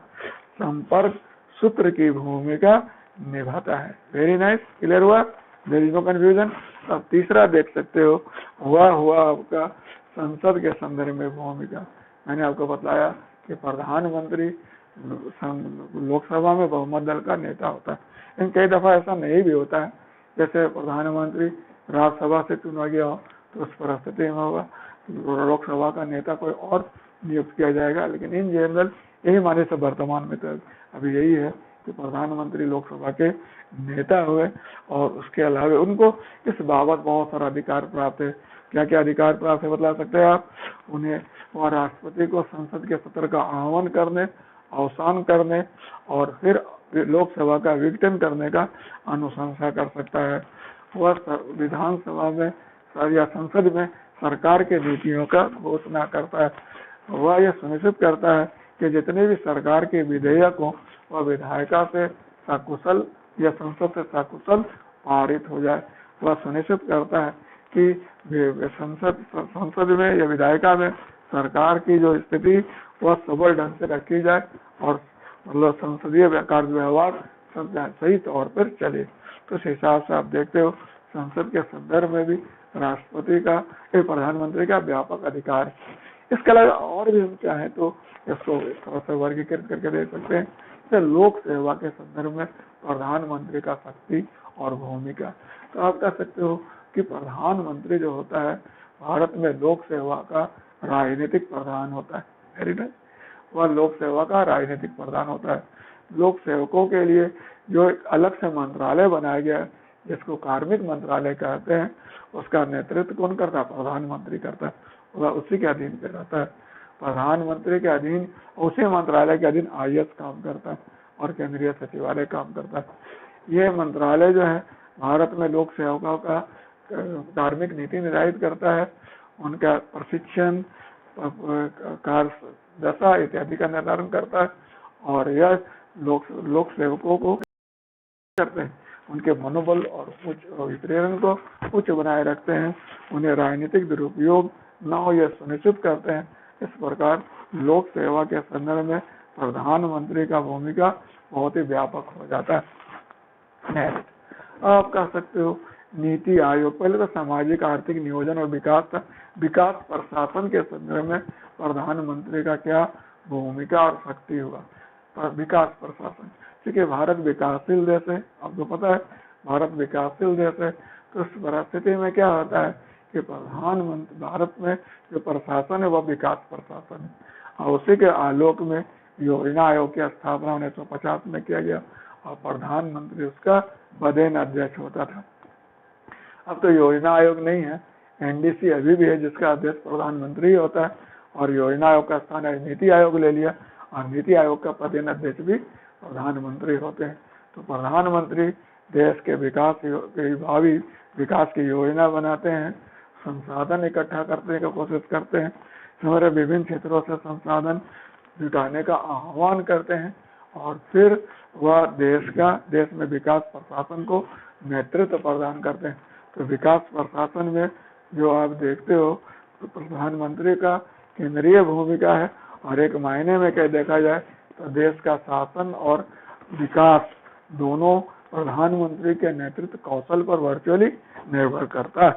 संपर्क सूत्र की भूमिका निभाता है। Very nice. क्लियर हुआ, देयर इज नो कंफ्यूजन। अब तीसरा देख सकते हो हुआ आपका संसद के संदर्भ में भूमिका। मैंने आपको बताया कि प्रधानमंत्री लोकसभा में बहुमत दल का नेता होता है, लेकिन कई दफा ऐसा नहीं भी होता है। जैसे प्रधानमंत्री राज्यसभा से चुना गया हो तो उस परिस्थिति में होगा लोकसभा का नेता कोई और नियुक्त किया जाएगा। लेकिन इन जनरल यही माने से वर्तमान में तो अभी यही है कि प्रधानमंत्री लोकसभा के नेता हुए और उसके अलावा उनको इस बाबत बहुत सारा अधिकार प्राप्त है। क्या क्या अधिकार प्राप्त है बता सकते हैं आप। उन्हें वह राष्ट्रपति को संसद के सत्र का आह्वान करने, अवसान करने और फिर लोक सेवा का विघटन करने का अनुशंसा कर सकता है। वह विधानसभा में या संसद में सरकार के नीतियों का घोषणा करता है। वह यह सुनिश्चित करता है कि जितने भी सरकार के विधेयक हो वह विधायिका से सकुशल या संसद से सकुशल पारित हो जाए। वह सुनिश्चित करता है कि संसद में या विधायिका में सरकार की जो स्थिति वह सबल ढंग से रखी जाए और मतलब संसदीय कार्य व्यवहार सही तौर पर चले। तो इस हिसाब से आप देखते हो संसद के संदर्भ में भी राष्ट्रपति का प्रधानमंत्री का व्यापक अधिकार है। इसके अलावा और भी हम चाहें तो इसको थोड़ा सा वर्गीकृत करके देख सकते हैं। तो लोक सेवा के संदर्भ में प्रधानमंत्री का शक्ति और भूमिका, तो आप कह सकते हो कि प्रधानमंत्री जो होता है भारत में लोक सेवा का राजनीतिक प्रधान होता है। वेरी नाइस, वह लोक सेवा का राजनीतिक प्रधान होता है। लोक सेवकों के लिए जो एक अलग से मंत्रालय बनाया गया है जिसको कार्मिक मंत्रालय कहते हैं, उसका नेतृत्व कौन करता है? प्रधानमंत्री करता है। वह उसी के अधीन पे रहता है। प्रधानमंत्री के अधीन उसी मंत्रालय के अधीन IAS काम करता है और केंद्रीय सचिवालय काम करता है। ये मंत्रालय जो है भारत में लोक सेवकों का कार्मिक नीति निर्धारित करता है, उनका प्रशिक्षण, कार्य दशा इत्यादि का निर्धारण करता है और यह लोक सेवकों को करते हैं, उनके मनोबल और प्रेरण को उच्च बनाए रखते हैं, उन्हें राजनीतिक दुरुपयोग न हो यह सुनिश्चित करते हैं। इस प्रकार लोक सेवा के संदर्भ में प्रधानमंत्री का भूमिका बहुत ही व्यापक हो जाता है। आप कह सकते हो नीति आयोग, पहले तो सामाजिक आर्थिक नियोजन और विकास प्रशासन के संदर्भ में प्रधानमंत्री का क्या भूमिका और शक्ति होगा। विकास प्रशासन, क्योंकि भारत विकासशील देश है, आपको पता है भारत विकासशील देश है, तो इस परिस्थिति में क्या होता है कि प्रधानमंत्री भारत में जो प्रशासन है वह विकास प्रशासन है और उसी के आलोक में योजना आयोग की स्थापना 1950 में किया गया और प्रधानमंत्री उसका पदेन अध्यक्ष होता था। अब तो योजना आयोग नहीं है, NDC अभी भी है जिसका अध्यक्ष प्रधानमंत्री होता है और योजना आयोग का स्थान नीति आयोग ले लिया और नीति आयोग का पदेन अध्यक्ष भी प्रधानमंत्री होते हैं। तो प्रधानमंत्री देश के विकास के भावी विकास की योजना बनाते हैं, संसाधन इकट्ठा करने की कोशिश करते हैं, हमारे विभिन्न क्षेत्रों से संसाधन जुटाने का आह्वान करते हैं और फिर वह देश में विकास प्रशासन को नेतृत्व प्रदान करते हैं। तो विकास प्रशासन में जो आप देखते हो तो प्रधानमंत्री का केंद्रीय भूमिका है और एक मायने में क्या देखा जाए तो देश का शासन और विकास दोनों प्रधानमंत्री के नेतृत्व कौशल पर वर्चुअली निर्भर करता है।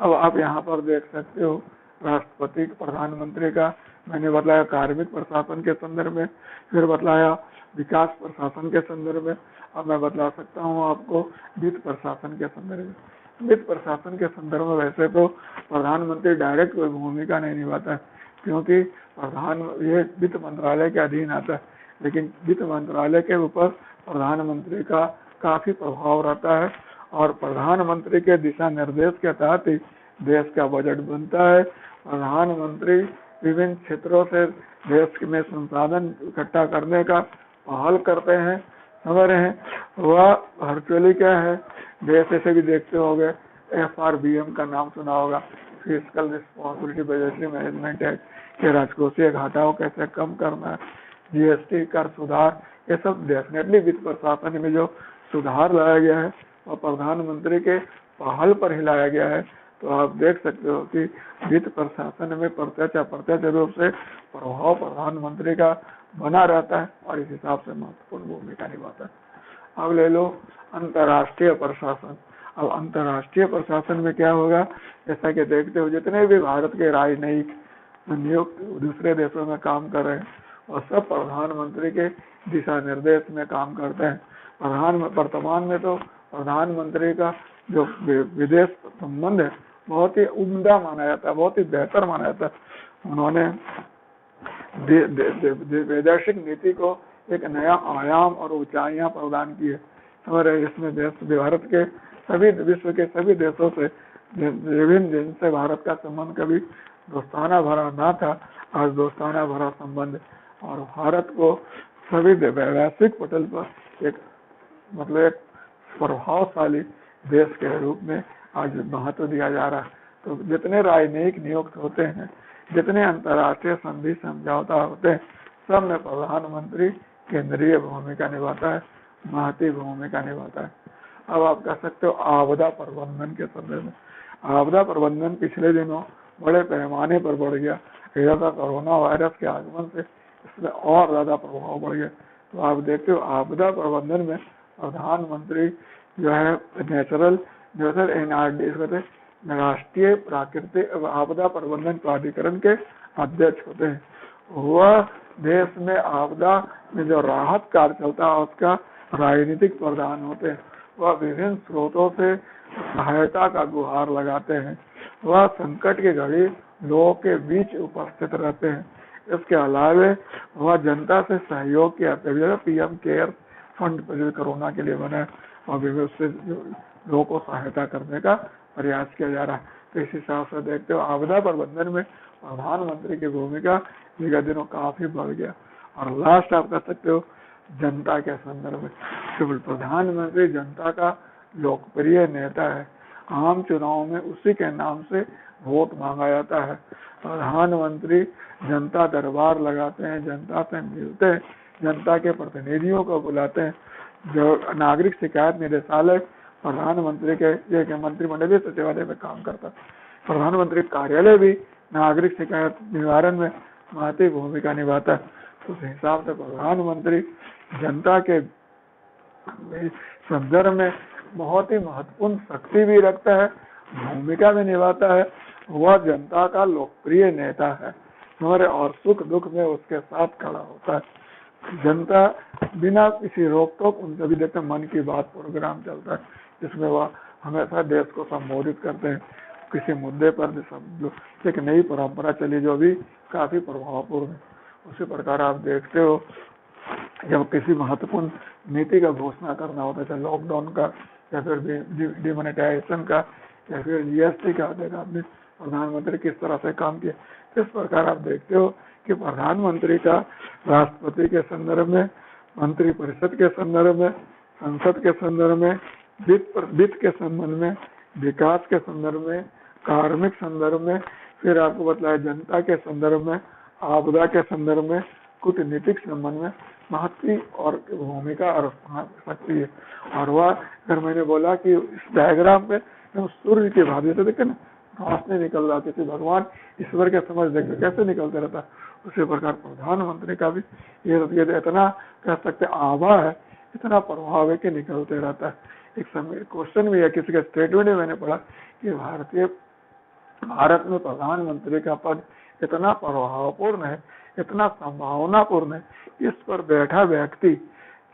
अब आप यहाँ पर देख सकते हो राष्ट्रपति प्रधानमंत्री का मैंने बताया कार्मिक प्रशासन के संदर्भ में, फिर बताया विकास प्रशासन के संदर्भ में, अब मैं बता सकता हूँ आपको वित्त प्रशासन के संदर्भ में। वित्त प्रशासन के संदर्भ में वैसे तो प्रधानमंत्री डायरेक्ट कोई भूमिका नहीं निभाता है क्योंकि ये वित्त मंत्रालय के अधीन आता है, लेकिन वित्त मंत्रालय के ऊपर प्रधानमंत्री का काफी प्रभाव रहता है और प्रधानमंत्री के दिशा निर्देश के तहत ही देश का बजट बनता है। प्रधानमंत्री विभिन्न क्षेत्रों से देश में संसाधन इकट्ठा करने का पहल करते हैं, समझ रहे हैं। वह वर्चुअली क्या है, देश ऐसे भी देखते होंगे FRBM का नाम सुना होगा, physical responsibility budgetary management act के राजकोषीय घाटाओं कैसे कम करना है, GST कर सुधार, ये सब डेफिनेटली वित्त प्रशासन में जो सुधार लाया गया है और प्रधानमंत्री के पहल पर ही लाया गया है। तो आप देख सकते हो कि वित्त प्रशासन में प्रत्यक्ष अप्रत्यक्ष रूप से प्रभाव प्रधानमंत्री का बना रहता है और इस हिसाब से महत्वपूर्ण भूमिका निभाता है। अब ले लो अंतर्राष्ट्रीय प्रशासन। अब अंतर्राष्ट्रीय प्रशासन में क्या होगा, जैसा कि देखते हो जितने भी भारत के राजनयिक नियुक्त दूसरे देशों में काम कर रहे हैं और सब प्रधानमंत्री के दिशा निर्देश में काम करते हैं। वर्तमान में तो प्रधानमंत्री का जो विदेश संबंध है बहुत ही उम्दा माना जाता है, बहुत ही बेहतर माना जाता है। उन्होंने वैदेशिक नीति को एक नया आयाम और ऊंचाइयां प्रदान की है। हमारे इसमें भारत के सभी विश्व के सभी देशों से विभिन्न जिनसे भारत का संबंध कभी दोस्ताना भरा ना था, आज दोस्ताना भरा संबंध और भारत को सभी वैश्विक पटल पर एक मतलब एक प्रभावशाली देश के रूप में आज महत्व दिया जा रहा है। तो जितने राजनयिक नियुक्त होते हैं, जितने अंतर्राष्ट्रीय संधि समझौता होते हैं, सब में प्रधानमंत्री केंद्रीय भूमिका निभाता है, महती भूमिका निभाता है। अब आप कह सकते हो आपदा प्रबंधन के संदर्भ में, आपदा प्रबंधन पिछले दिनों बड़े पैमाने पर बढ़ गया। इधर का कोरोना वायरस के आगमन से इसमें और ज्यादा प्रभाव बढ़ गया। तो आप देखते हो आपदा प्रबंधन में प्रधानमंत्री जो है नेचुरल डिजास्टर एनआरडी राष्ट्रीय प्राकृतिक आपदा प्रबंधन प्राधिकरण के अध्यक्ष होते हैं। वह देश में आपदा में जो राहत कार्य चलता है उसका राजनीतिक प्रधान होते हैं। वह विभिन्न स्रोतों से सहायता का गुहार लगाते हैं। वह संकट की घड़ी लोगों के बीच उपस्थित रहते हैं। इसके अलावा वह जनता से सहयोग की अपेक्षा, पीएम केयर फंड कोरोना के लिए बना है और उससे लोगों को सहायता करने का प्रयास किया जा रहा है। तो इस हिसाब से देखते हो आपदा प्रबंधन में प्रधानमंत्री की भूमिका विगत दिनों काफी बढ़ गया। और लास्ट आप कह सकते हो जनता के संदर्भ में, केवल प्रधानमंत्री जनता का लोकप्रिय नेता है। आम चुनाव में उसी के नाम से वोट मांगा जाता है। प्रधानमंत्री जनता दरबार लगाते हैं, जनता से मिलते हैं, जनता के प्रतिनिधियों को बुलाते हैं। जो नागरिक शिकायत निदेशालय प्रधानमंत्री के मंत्रिमंडलीय सचिवालय में काम करता है। प्रधानमंत्री कार्यालय भी नागरिक शिकायत निवारण में महती भूमिका निभाता है। उस हिसाब से प्रधानमंत्री जनता के संदर्भ में बहुत ही महत्वपूर्ण शक्ति भी रखता है, भूमिका भी निभाता है। वह जनता का लोकप्रिय नेता है और सुख दुख में उसके साथ खड़ा होता है। जनता बिना किसी रोक टोक, उनसे भी देखते मन की बात प्रोग्राम चलता है जिसमें वह हमेशा देश को संबोधित करते हैं किसी मुद्दे पर। एक नई परंपरा चली जो भी काफी प्रभावपूर्ण है। उसी प्रकार आप देखते हो जब किसी महत्वपूर्ण नीति का घोषणा करना होता है, लॉकडाउन का या फिर डिमोनेटाइजेशन का या फिर जीएसटी का, देखा आपने प्रधानमंत्री किस तरह से काम किया। इस प्रकार आप देखते हो कि प्रधानमंत्री का राष्ट्रपति के संदर्भ में, मंत्री परिषद के संदर्भ में, संसद के संदर्भ में, वित्त के संबंध में, विकास के संदर्भ में, कार्मिक संदर्भ में, फिर आपको बताया जनता के संदर्भ में, आपदा के संदर्भ में, कूटनीतिक संबंध में महत्व और भूमिका और शक्ति है। और वह अगर मैंने बोला कि इस डायग्राम पे सूर्य की भाभी से देखे ना, रोशनी निकल रहा थी, भगवान ईश्वर के समझ देखते कैसे निकलते रहता, उसी प्रकार प्रधानमंत्री का भी ये इतना कह सकते आभा है, इतना प्रभाव है कि निकलते रहता है। एक समय क्वेश्चन भी है, किसी का स्टेटमेंट में मैंने पढ़ा कि भारत में प्रधानमंत्री का पद इतना प्रभावपूर्ण है, इतना संभावनापूर्ण है, इस पर बैठा व्यक्ति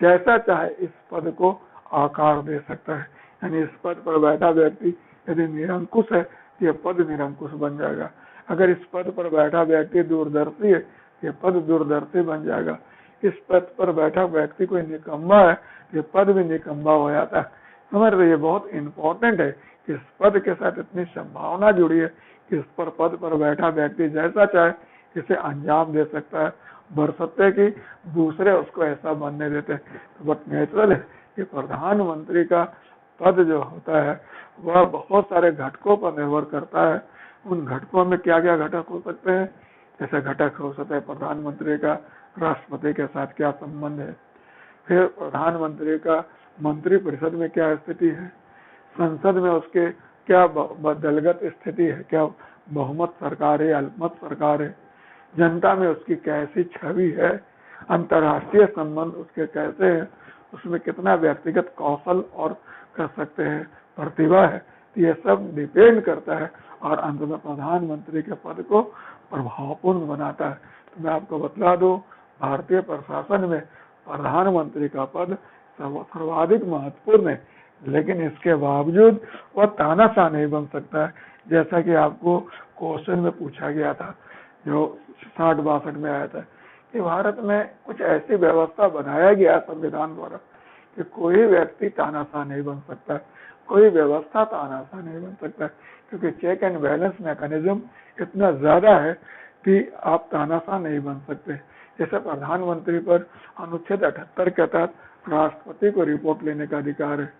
जैसा चाहे इस पद को आकार दे सकता है। यानी इस पद पर बैठा व्यक्ति यदि निरंकुश है, ये पद निरंकुश बन जाएगा। अगर इस पद पर बैठा व्यक्ति दूरदर्शी है, ये पद दूरदर्शी बन जाएगा। इस पद पर बैठा व्यक्ति कोई निकम्मा है, ये पद भी निकम्मा हो जाता है। समझ रहे, ये बहुत इंपॉर्टेंट है। इस पद के साथ इतनी संभावना जुड़ी है कि इस पर पद पर बैठा व्यक्ति जैसा चाहे इसे अंजाम दे सकता है, बरसते कि दूसरे उसको ऐसा बनने देते हैं। तो बट नेचुरल है कि प्रधानमंत्री का पद जो होता है वह बहुत सारे घटकों पर निर्भर करता है। उन घटकों में क्या क्या घटक हो सकते हैं, जैसे घटक हो सकता है प्रधानमंत्री का राष्ट्रपति के साथ क्या संबंध है, फिर प्रधानमंत्री का मंत्री परिषद में क्या स्थिति है, संसद में उसके क्या दलगत स्थिति है, क्या बहुमत सरकार है, अल्पमत सरकार है, जनता में उसकी कैसी छवि है, अंतर्राष्ट्रीय संबंध उसके कैसे हैं, उसमें कितना व्यक्तिगत कौशल और कर सकते हैं प्रतिभा है। ये सब डिपेंड करता है और अंत में प्रधानमंत्री के पद को प्रभावपूर्ण बनाता है। तो मैं आपको बतला दूं, भारतीय प्रशासन में प्रधानमंत्री का पद सर्वाधिक महत्वपूर्ण है, लेकिन इसके बावजूद वह तानाशाह नहीं बन सकता है। जैसा कि आपको क्वेश्चन में पूछा गया था जो 60-62 में आया था कि भारत में कुछ ऐसी व्यवस्था बनाया गया संविधान द्वारा कि कोई व्यक्ति तानाशाह नहीं बन सकता, कोई व्यवस्था तानाशाह नहीं बन सकता, क्योंकि चेक एंड बैलेंस मैकेनिज्म इतना ज्यादा है कि आप तानाशाह नहीं बन सकते। जैसे प्रधानमंत्री पर अनुच्छेद 78 के तहत राष्ट्रपति को रिपोर्ट लेने का अधिकार है।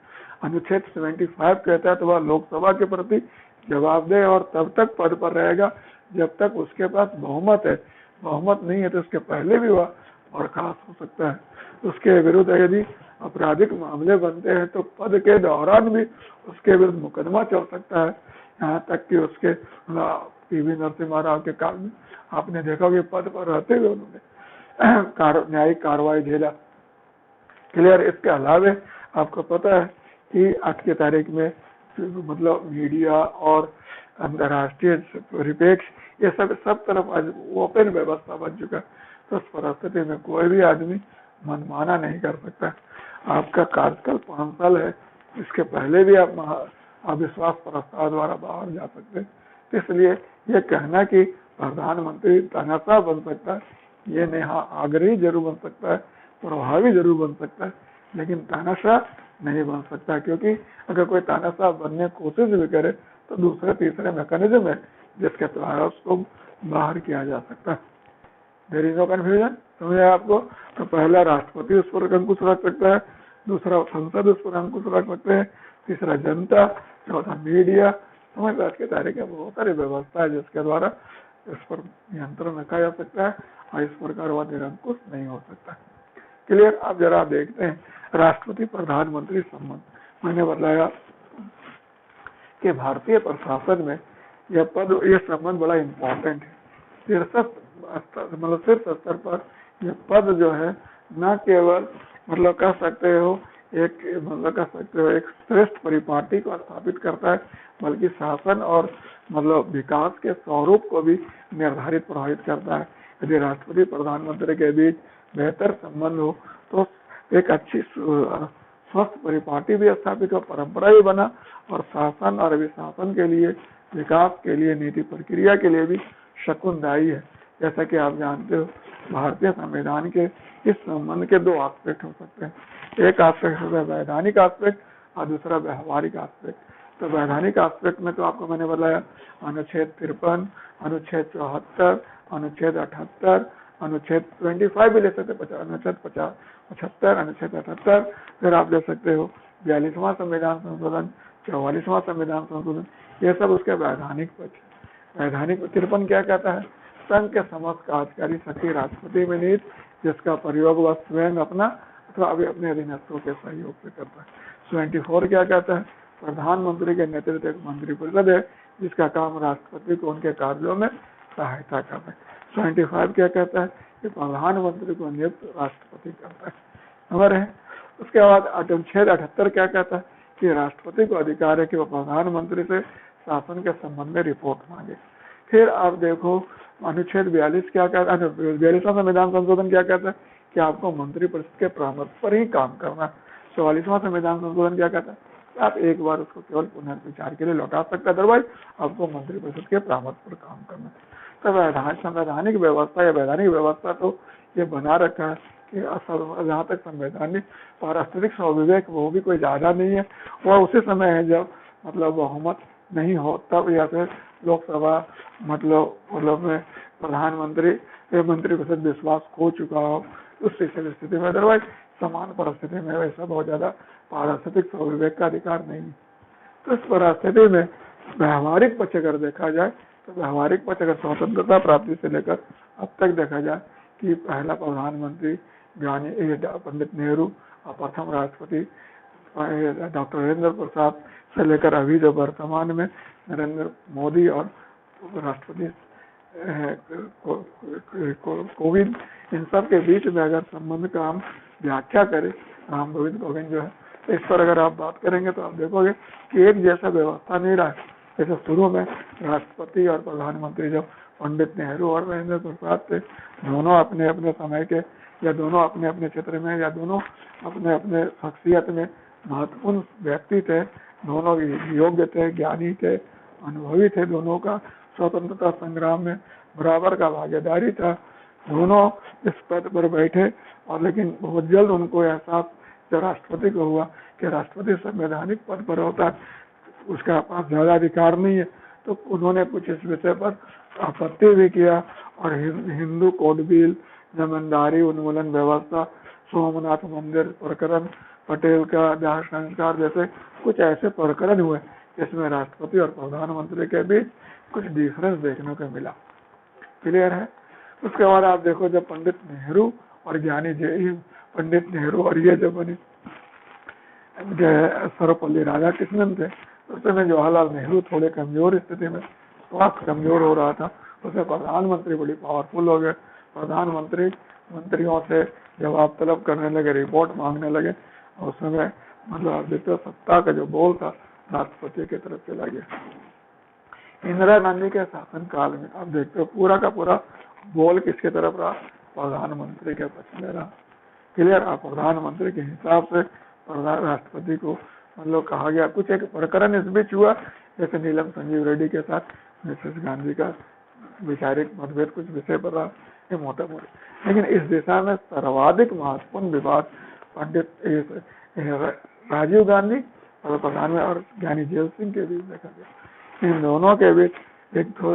अनुच्छेद 75 कहता है तो वह लोकसभा के प्रति जवाबदेह और तब तक पद पर रहेगा जब तक उसके पास बहुमत है। बहुमत नहीं है तो उसके पहले भी वह बर्खास्त हो सकता है। उसके विरुद्ध यदि आपराधिक मामले बनते हैं तो पद के दौरान भी उसके विरुद्ध मुकदमा चल सकता है। यहाँ तक कि उसके पीवी नरसिम्हा राव के काल में आपने देखा कि पद पर रहते हुए उन्होंने न्यायिक कार्रवाई झेला। क्लियर। इसके अलावे आपको पता है कि आज की तारीख में मतलब मीडिया और अंतर्राष्ट्रीय परिप्रेक्ष्य ये सब तरफ आज ओपन व्यवस्था बन चुका है। तो उस परिस्थिति में कोई भी आदमी मनमाना नहीं कर सकता। आपका कार्यकाल 5 साल है, इसके पहले भी आप अविश्वास प्रस्ताव द्वारा बाहर जा सकते हैं। तो इसलिए ये कहना कि प्रधानमंत्री तानाशाह बन सकता है, ये नहीं। हाँ, आग्रही जरूर बन सकता है, प्रभावी जरूर बन सकता है, लेकिन तानाशाह नहीं बन सकता। क्योंकि अगर कोई तानाशाह बनने की कोशिश भी करे तो दूसरे तीसरे मैकेनिज्म है जिसके द्वारा उसको बाहर किया जा सकता है। There is no confusion. समझ आया आपको? तो पहला राष्ट्रपति उस पर अंकुश रख सकता है, दूसरा संसद उस पर अंकुश रख सकते हैं, तीसरा जनता, चौथा मीडिया। समझ आज के तारीख में बहुत सारी व्यवस्था है जिसके द्वारा इस पर नियंत्रण रखा जा सकता है और इस प्रकार वह निरंकुश नहीं हो सकता। क्लियर। आप जरा देखते हैं राष्ट्रपति प्रधानमंत्री संबंध। मैंने बताया कि भारतीय प्रशासन में यह संबंध बड़ा इम्पोर्टेंट है। शीर्ष स्तर पर यह पद जो है न केवल कह सकते हो एक श्रेष्ठ परिपाटी को स्थापित करता है, बल्कि शासन और विकास के स्वरूप को भी निर्धारित प्रभावित करता है। यदि राष्ट्रपति प्रधानमंत्री के बीच बेहतर संबंध हो तो एक अच्छी स्वस्थ परिपाटी भी स्थापित हो, परंपरा भी बना और शासन और अभिशासन के लिए, विकास के लिए, नीति प्रक्रिया के लिए भी शकुनदायी है। जैसा कि आप जानते हो भारतीय संविधान के इस संबंध के 2 एस्पेक्ट हो सकते हैं। एक एस्पेक्ट होता है वैधानिक एस्पेक्ट और दूसरा व्यवहारिक एस्पेक्ट। तो वैधानिक एस्पेक्ट में तो आपको मैंने बताया अनुच्छेद 53, अनुच्छेद 74, अनुच्छेद 78, अनुच्छेद 25 भी ले सकते, अनुच्छेद 75, अनुच्छेद 78। फिर आप ले सकते हो 42वां संविधान संशोधन, 44वां संविधान संशोधन। ये सब उसके वैधानिक पक्ष। वैधानिक 53 क्या कहता है? संघ के समस्त कार्यकारी शक्ति राष्ट्रपति में निहित, जिसका प्रयोग वह स्वयं अपना अथवा अपने अधीनस्थों के सहयोग से करता है। 24 क्या कहता है? प्रधानमंत्री के नेतृत्व एक मंत्रिपरिषद है जिसका काम राष्ट्रपति को उनके कार्यों में सहायता करना है। 25 क्या कहता है? कि प्रधानमंत्री को नियुक्त राष्ट्रपति करता है। नंबर है। उसके बाद अनुच्छेद 78 क्या कहता है? कि राष्ट्रपति को अधिकार है कि वह प्रधानमंत्री से शासन के संबंध में रिपोर्ट मांगे। फिर आप देखो अनुच्छेद 42 क्या कहता है? 42वां संविधान संशोधन क्या कहता है? कि आपको मंत्रिपरिषद के परामर्श पर ही काम करना। 44वां संविधान संशोधन क्या कहता है? आप एक बार उसको केवल पुनर्विचार के लिए लौटा सकते, अदरवाइज आपको मंत्रिपरिषद के परामर्श पर काम करना। तो संवैधानिक व्यवस्था या वैधानिक व्यवस्था तो ये बना रखा है कि जहाँ तक संवैधानिक पारिस्थितिक स्वविवेक वो भी कोई ज्यादा नहीं है। वह उसी समय है जब बहुमत नहीं हो तब, या फिर लोकसभा में प्रधानमंत्री मंत्रिपरिषद विश्वास खो चुका हो उस स्थिति में। अदरवाइज समान परिस्थिति में वैसा बहुत ज्यादा पारिस्थितिक स्वविवेक का अधिकार नहीं है। तो इस परिस्थिति में व्यवहारिक पक्ष अगर देखा जाए तो व्यवहारिक पक्ष अगर स्वतंत्रता प्राप्ति से लेकर अब तक देखा जाए कि पहला प्रधानमंत्री पंडित नेहरू और प्रथम राष्ट्रपति डॉक्टर राजेंद्र प्रसाद से लेकर अभी जो वर्तमान में नरेंद्र मोदी और राष्ट्रपति कोविंद, इन सब के बीच में अगर संबंध का हम व्याख्या करें, राम गोविंद कोविंद जो है, तो इस पर अगर आप बात करेंगे तो आप देखोगे कि एक जैसा व्यवस्था नहीं रहा। जैसे शुरू में राष्ट्रपति और प्रधानमंत्री जब पंडित नेहरू और राजेंद्र प्रसाद थे, दोनों अपने अपने समय के, या दोनों अपने अपने क्षेत्र में, या दोनों अपने अपने शख्सियत में महत्वपूर्ण व्यक्ति थे, दोनों योग्य थे, ज्ञानी थे, अनुभवी थे, दोनों का स्वतंत्रता संग्राम में बराबर का भागीदारी था, दोनों इस पद पर बैठे। और लेकिन बहुत जल्द उनको एहसास जब राष्ट्रपति को हुआ कि राष्ट्रपति संवैधानिक पद पर होता है, उसका पास ज्यादा अधिकार नहीं है, तो उन्होंने कुछ इस विषय पर आपत्ति भी किया और हिंदू कोड बिल, जमींदारी उन्मूलन व्यवस्था सोमनाथ मंदिर प्रकरण, पटेल का दाह संस्कार जैसे कुछ ऐसे प्रकरण हुए जिसमें राष्ट्रपति और प्रधानमंत्री के बीच कुछ डिफरेंस देखने को मिला। क्लियर है। उसके बाद आप देखो जब पंडित नेहरू और ज्ञानी पंडित नेहरू और ये जब बने सर्वपल्ली राधाकृष्णन थे, उस समय जवाहरलाल नेहरू थोड़े कमजोर स्थिति में, स्वास्थ्य कमजोर हो रहा था, उसमें प्रधानमंत्री बड़ी पावरफुल हो गए। प्रधानमंत्री मंत्रियों से जवाब तलब करने लगे, रिपोर्ट मांगने लगे, और उस समय मतलब आप देखते हो सत्ता का जो बोल था राष्ट्रपति की तरफ चला गया। इंदिरा गांधी के शासन काल में आप देखते हो पूरा का पूरा बोल किसके तरफ रहा, प्रधानमंत्री के पक्ष में रहा। क्लियर। आप प्रधानमंत्री के हिसाब से राष्ट्रपति को मतलब कहा गया। कुछ एक प्रकरण इस बीच हुआ, जैसे नीलम संजीव रेड्डी के साथ मिसेस गांधी का वैचारिक मतभेद कुछ विषय पर रहा, ये मोटा मोटा। लेकिन इस दिशा में सर्वाधिक महत्वपूर्ण विवाद पंडित राजीव गांधी और प्रधानमंत्री और ज्ञानी जेल सिंह के बीच देखा गया। इन दोनों के बीच एक तो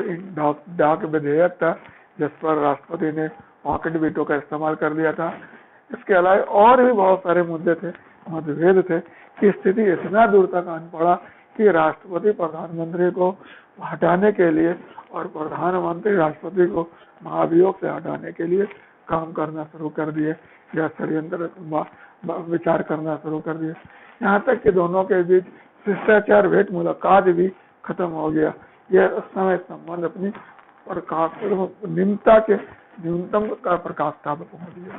डाक विधेयक था जिस पर राष्ट्रपति ने पॉकेट वीटो का इस्तेमाल कर दिया था। इसके अलावा और भी बहुत सारे मुद्दे थे, मतभेद थे, कि स्थिति इतना दूर तक आन पड़ा कि राष्ट्रपति प्रधानमंत्री को हटाने के लिए और प्रधानमंत्री राष्ट्रपति को महाभियोग से हटाने के लिए काम करना शुरू कर दिए या षड्यंत्र विचार करना शुरू कर दिए। यहाँ तक कि दोनों के बीच शिष्टाचार भेंट मुलाकात भी खत्म हो गया। यह उस समय संबंध अपनी न्यूनतम का प्रकाशता पर पहुंच गया।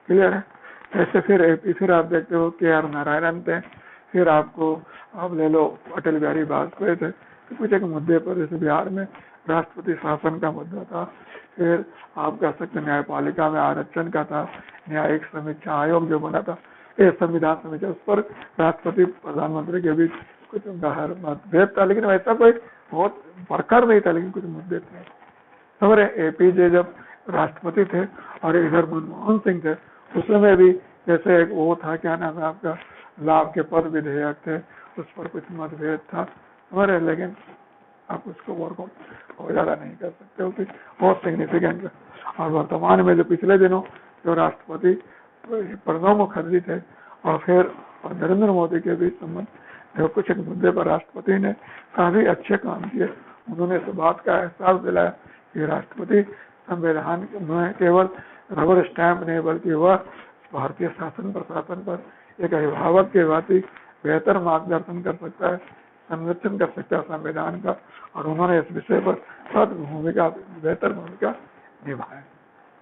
क्लियर है। ऐसे फिर आप देखते हो KR नारायणन थे, फिर आप ले लो अटल बिहारी वाजपेयी थे। तो कुछ एक मुद्दे पर जैसे बिहार में राष्ट्रपति शासन का मुद्दा था, फिर आप कह सकते न्यायपालिका में आरक्षण का था, न्यायिक समीक्षा आयोग जो बना था, ये संविधान समीक्षा, उस पर राष्ट्रपति प्रधानमंत्री के बीच कुछ गहर मतभेद था, लेकिन वैसा कोई बहुत प्रखर नहीं था, लेकिन कुछ मुद्दे थे। खबर है APJ जब राष्ट्रपति थे और इधर मनमोहन सिंह थे, उस समय भी जैसे एक वो था, क्या नाम है आपका, लाभ के पद विधेयक थे, उस पर कुछ मतभेद था। खबर है, लेकिन आप उसको वर्कआउट और ज्यादा नहीं कर सकते हो कि बहुत सिग्निफिकेंट है। और वर्तमान में जो पिछले दिनों जो राष्ट्रपति प्रणब मुखर्जी थे और फिर नरेंद्र मोदी के बीच संबंध, जो कुछ एक मुद्दे पर राष्ट्रपति ने काफी अच्छे काम किए। उन्होंने इस बात का एहसास दिलाया कि राष्ट्रपति संविधान में केवल रबर स्टैंप नहीं, बल्कि वह भारतीय शासन प्रशासन पर एक अभिभावक के भांति बेहतर मार्गदर्शन कर सकता है, संरक्षण कर सकता है संविधान का। और उन्होंने इस विषय पर बेहतर भूमिका निभाया।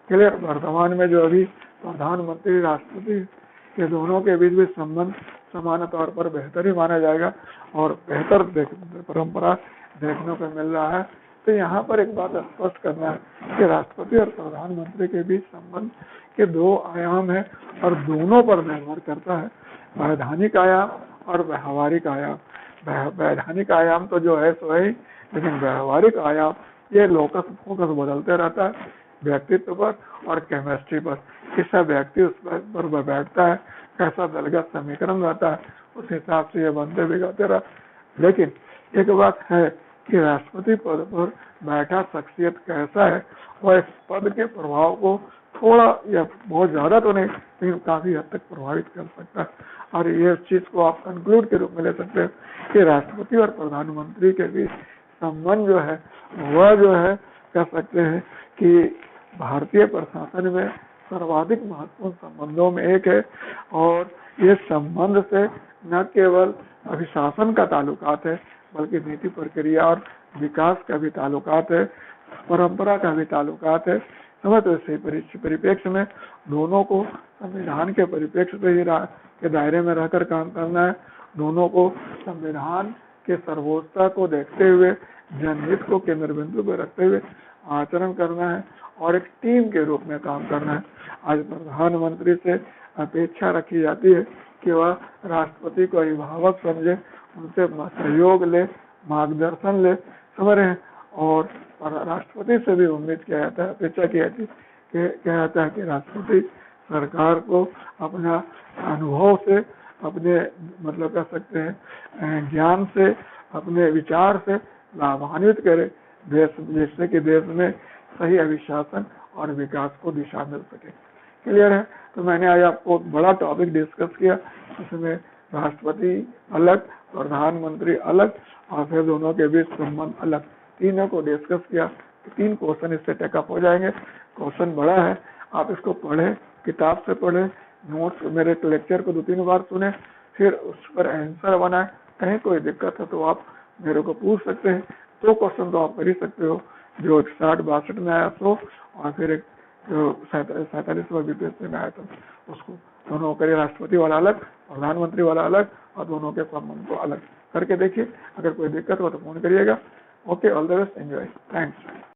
क्लियर। वर्तमान में जो अभी प्रधानमंत्री राष्ट्रपति के दोनों के बीच भी संबंध समान तौर पर बेहतर ही माना जाएगा और बेहतर परंपरा देखने को मिल रहा है। तो यहाँ पर एक बात स्पष्ट करना है कि राष्ट्रपति और प्रधानमंत्री के बीच संबंध के दो आयाम है और दोनों पर निर्भर करता है, वैधानिक आयाम और व्यवहारिक आयाम। वैधानिक आयाम तो जो है सो है, लेकिन व्यवहारिक आयाम ये लोकस फोकस बदलते रहता है, व्यक्तित्व पर और केमिस्ट्री पर। किसा व्यक्ति उस पर बैठता है, कैसा दलगत समीकरण रहता है, उस हिसाब से ये बनते बिगड़ते रहा। लेकिन एक बात है कि राष्ट्रपति पद पर बैठा शख्सियत कैसा है, वह इस पद के प्रभाव को थोड़ा या बहुत ज्यादा तो नहीं, लेकिन काफी हद तक प्रभावित कर सकता है। और ये चीज को आप कंक्लूड के रूप में ले सकते हैं कि राष्ट्रपति और प्रधानमंत्री के बीच संबंध जो है वह जो है कह सकते हैं कि भारतीय प्रशासन में सर्वाधिक महत्वपूर्ण संबंधों में एक है। और ये संबंध से न केवल अभिशासन का ताल्लुकात है, बल्कि नीति प्रक्रिया और विकास का भी ताल्लुकात है, परंपरा का भी ताल्लुकात है। समझ तो इसी परिप्रेक्ष्य में दोनों को संविधान के परिप्रेक्ष्य से ही के दायरे में रहकर काम करना है। दोनों को संविधान के सर्वोच्चता को देखते हुए, जनहित को केंद्र बिंदु पर रखते हुए आचरण करना है और एक टीम के रूप में काम करना है। आज प्रधानमंत्री से अपेक्षा रखी जाती है कि वह राष्ट्रपति को अभिभावक समझे, उनसे सहयोग ले, मार्गदर्शन ले, समझ रहे हैं। और राष्ट्रपति से भी उम्मीद किया जाता है, अपेक्षा की जाता है कि राष्ट्रपति सरकार को अपना अनुभव से, अपने मतलब कह सकते हैं ज्ञान से, अपने विचार से लाभान्वित करे देश, जिससे कि देश में सही अभिशासन और विकास को दिशा मिल सके। क्लियर है? तो मैंने आज आपको बड़ा टॉपिक डिस्कस किया, इसमें राष्ट्रपति अलग, प्रधानमंत्री अलग, और फिर दोनों के बीच संबंध अलग, तीनों को डिस्कस किया। तो 3 क्वेश्चन इससे टेकअप हो जाएंगे। क्वेश्चन बड़ा है, आप इसको पढ़ें, किताब से पढ़ें, नोट्स मेरे लेक्चर को 2-3 बार सुने, फिर उस पर आंसर बनाए। कहीं कोई दिक्कत है तो आप मेरे को पूछ सकते हैं। 2 क्वेश्चन तो आप कर ही सकते हो, जो 60-62 में आया तो, और फिर एक जो 47वां बीपीएससी में आया था उसको, दोनों करिए, राष्ट्रपति वाला अलग, प्रधानमंत्री वाला अलग, और दोनों के संबंध को अलग करके देखिए। अगर कोई दिक्कत हो तो फोन करिएगा। Okay, all the best, enjoy, thanks.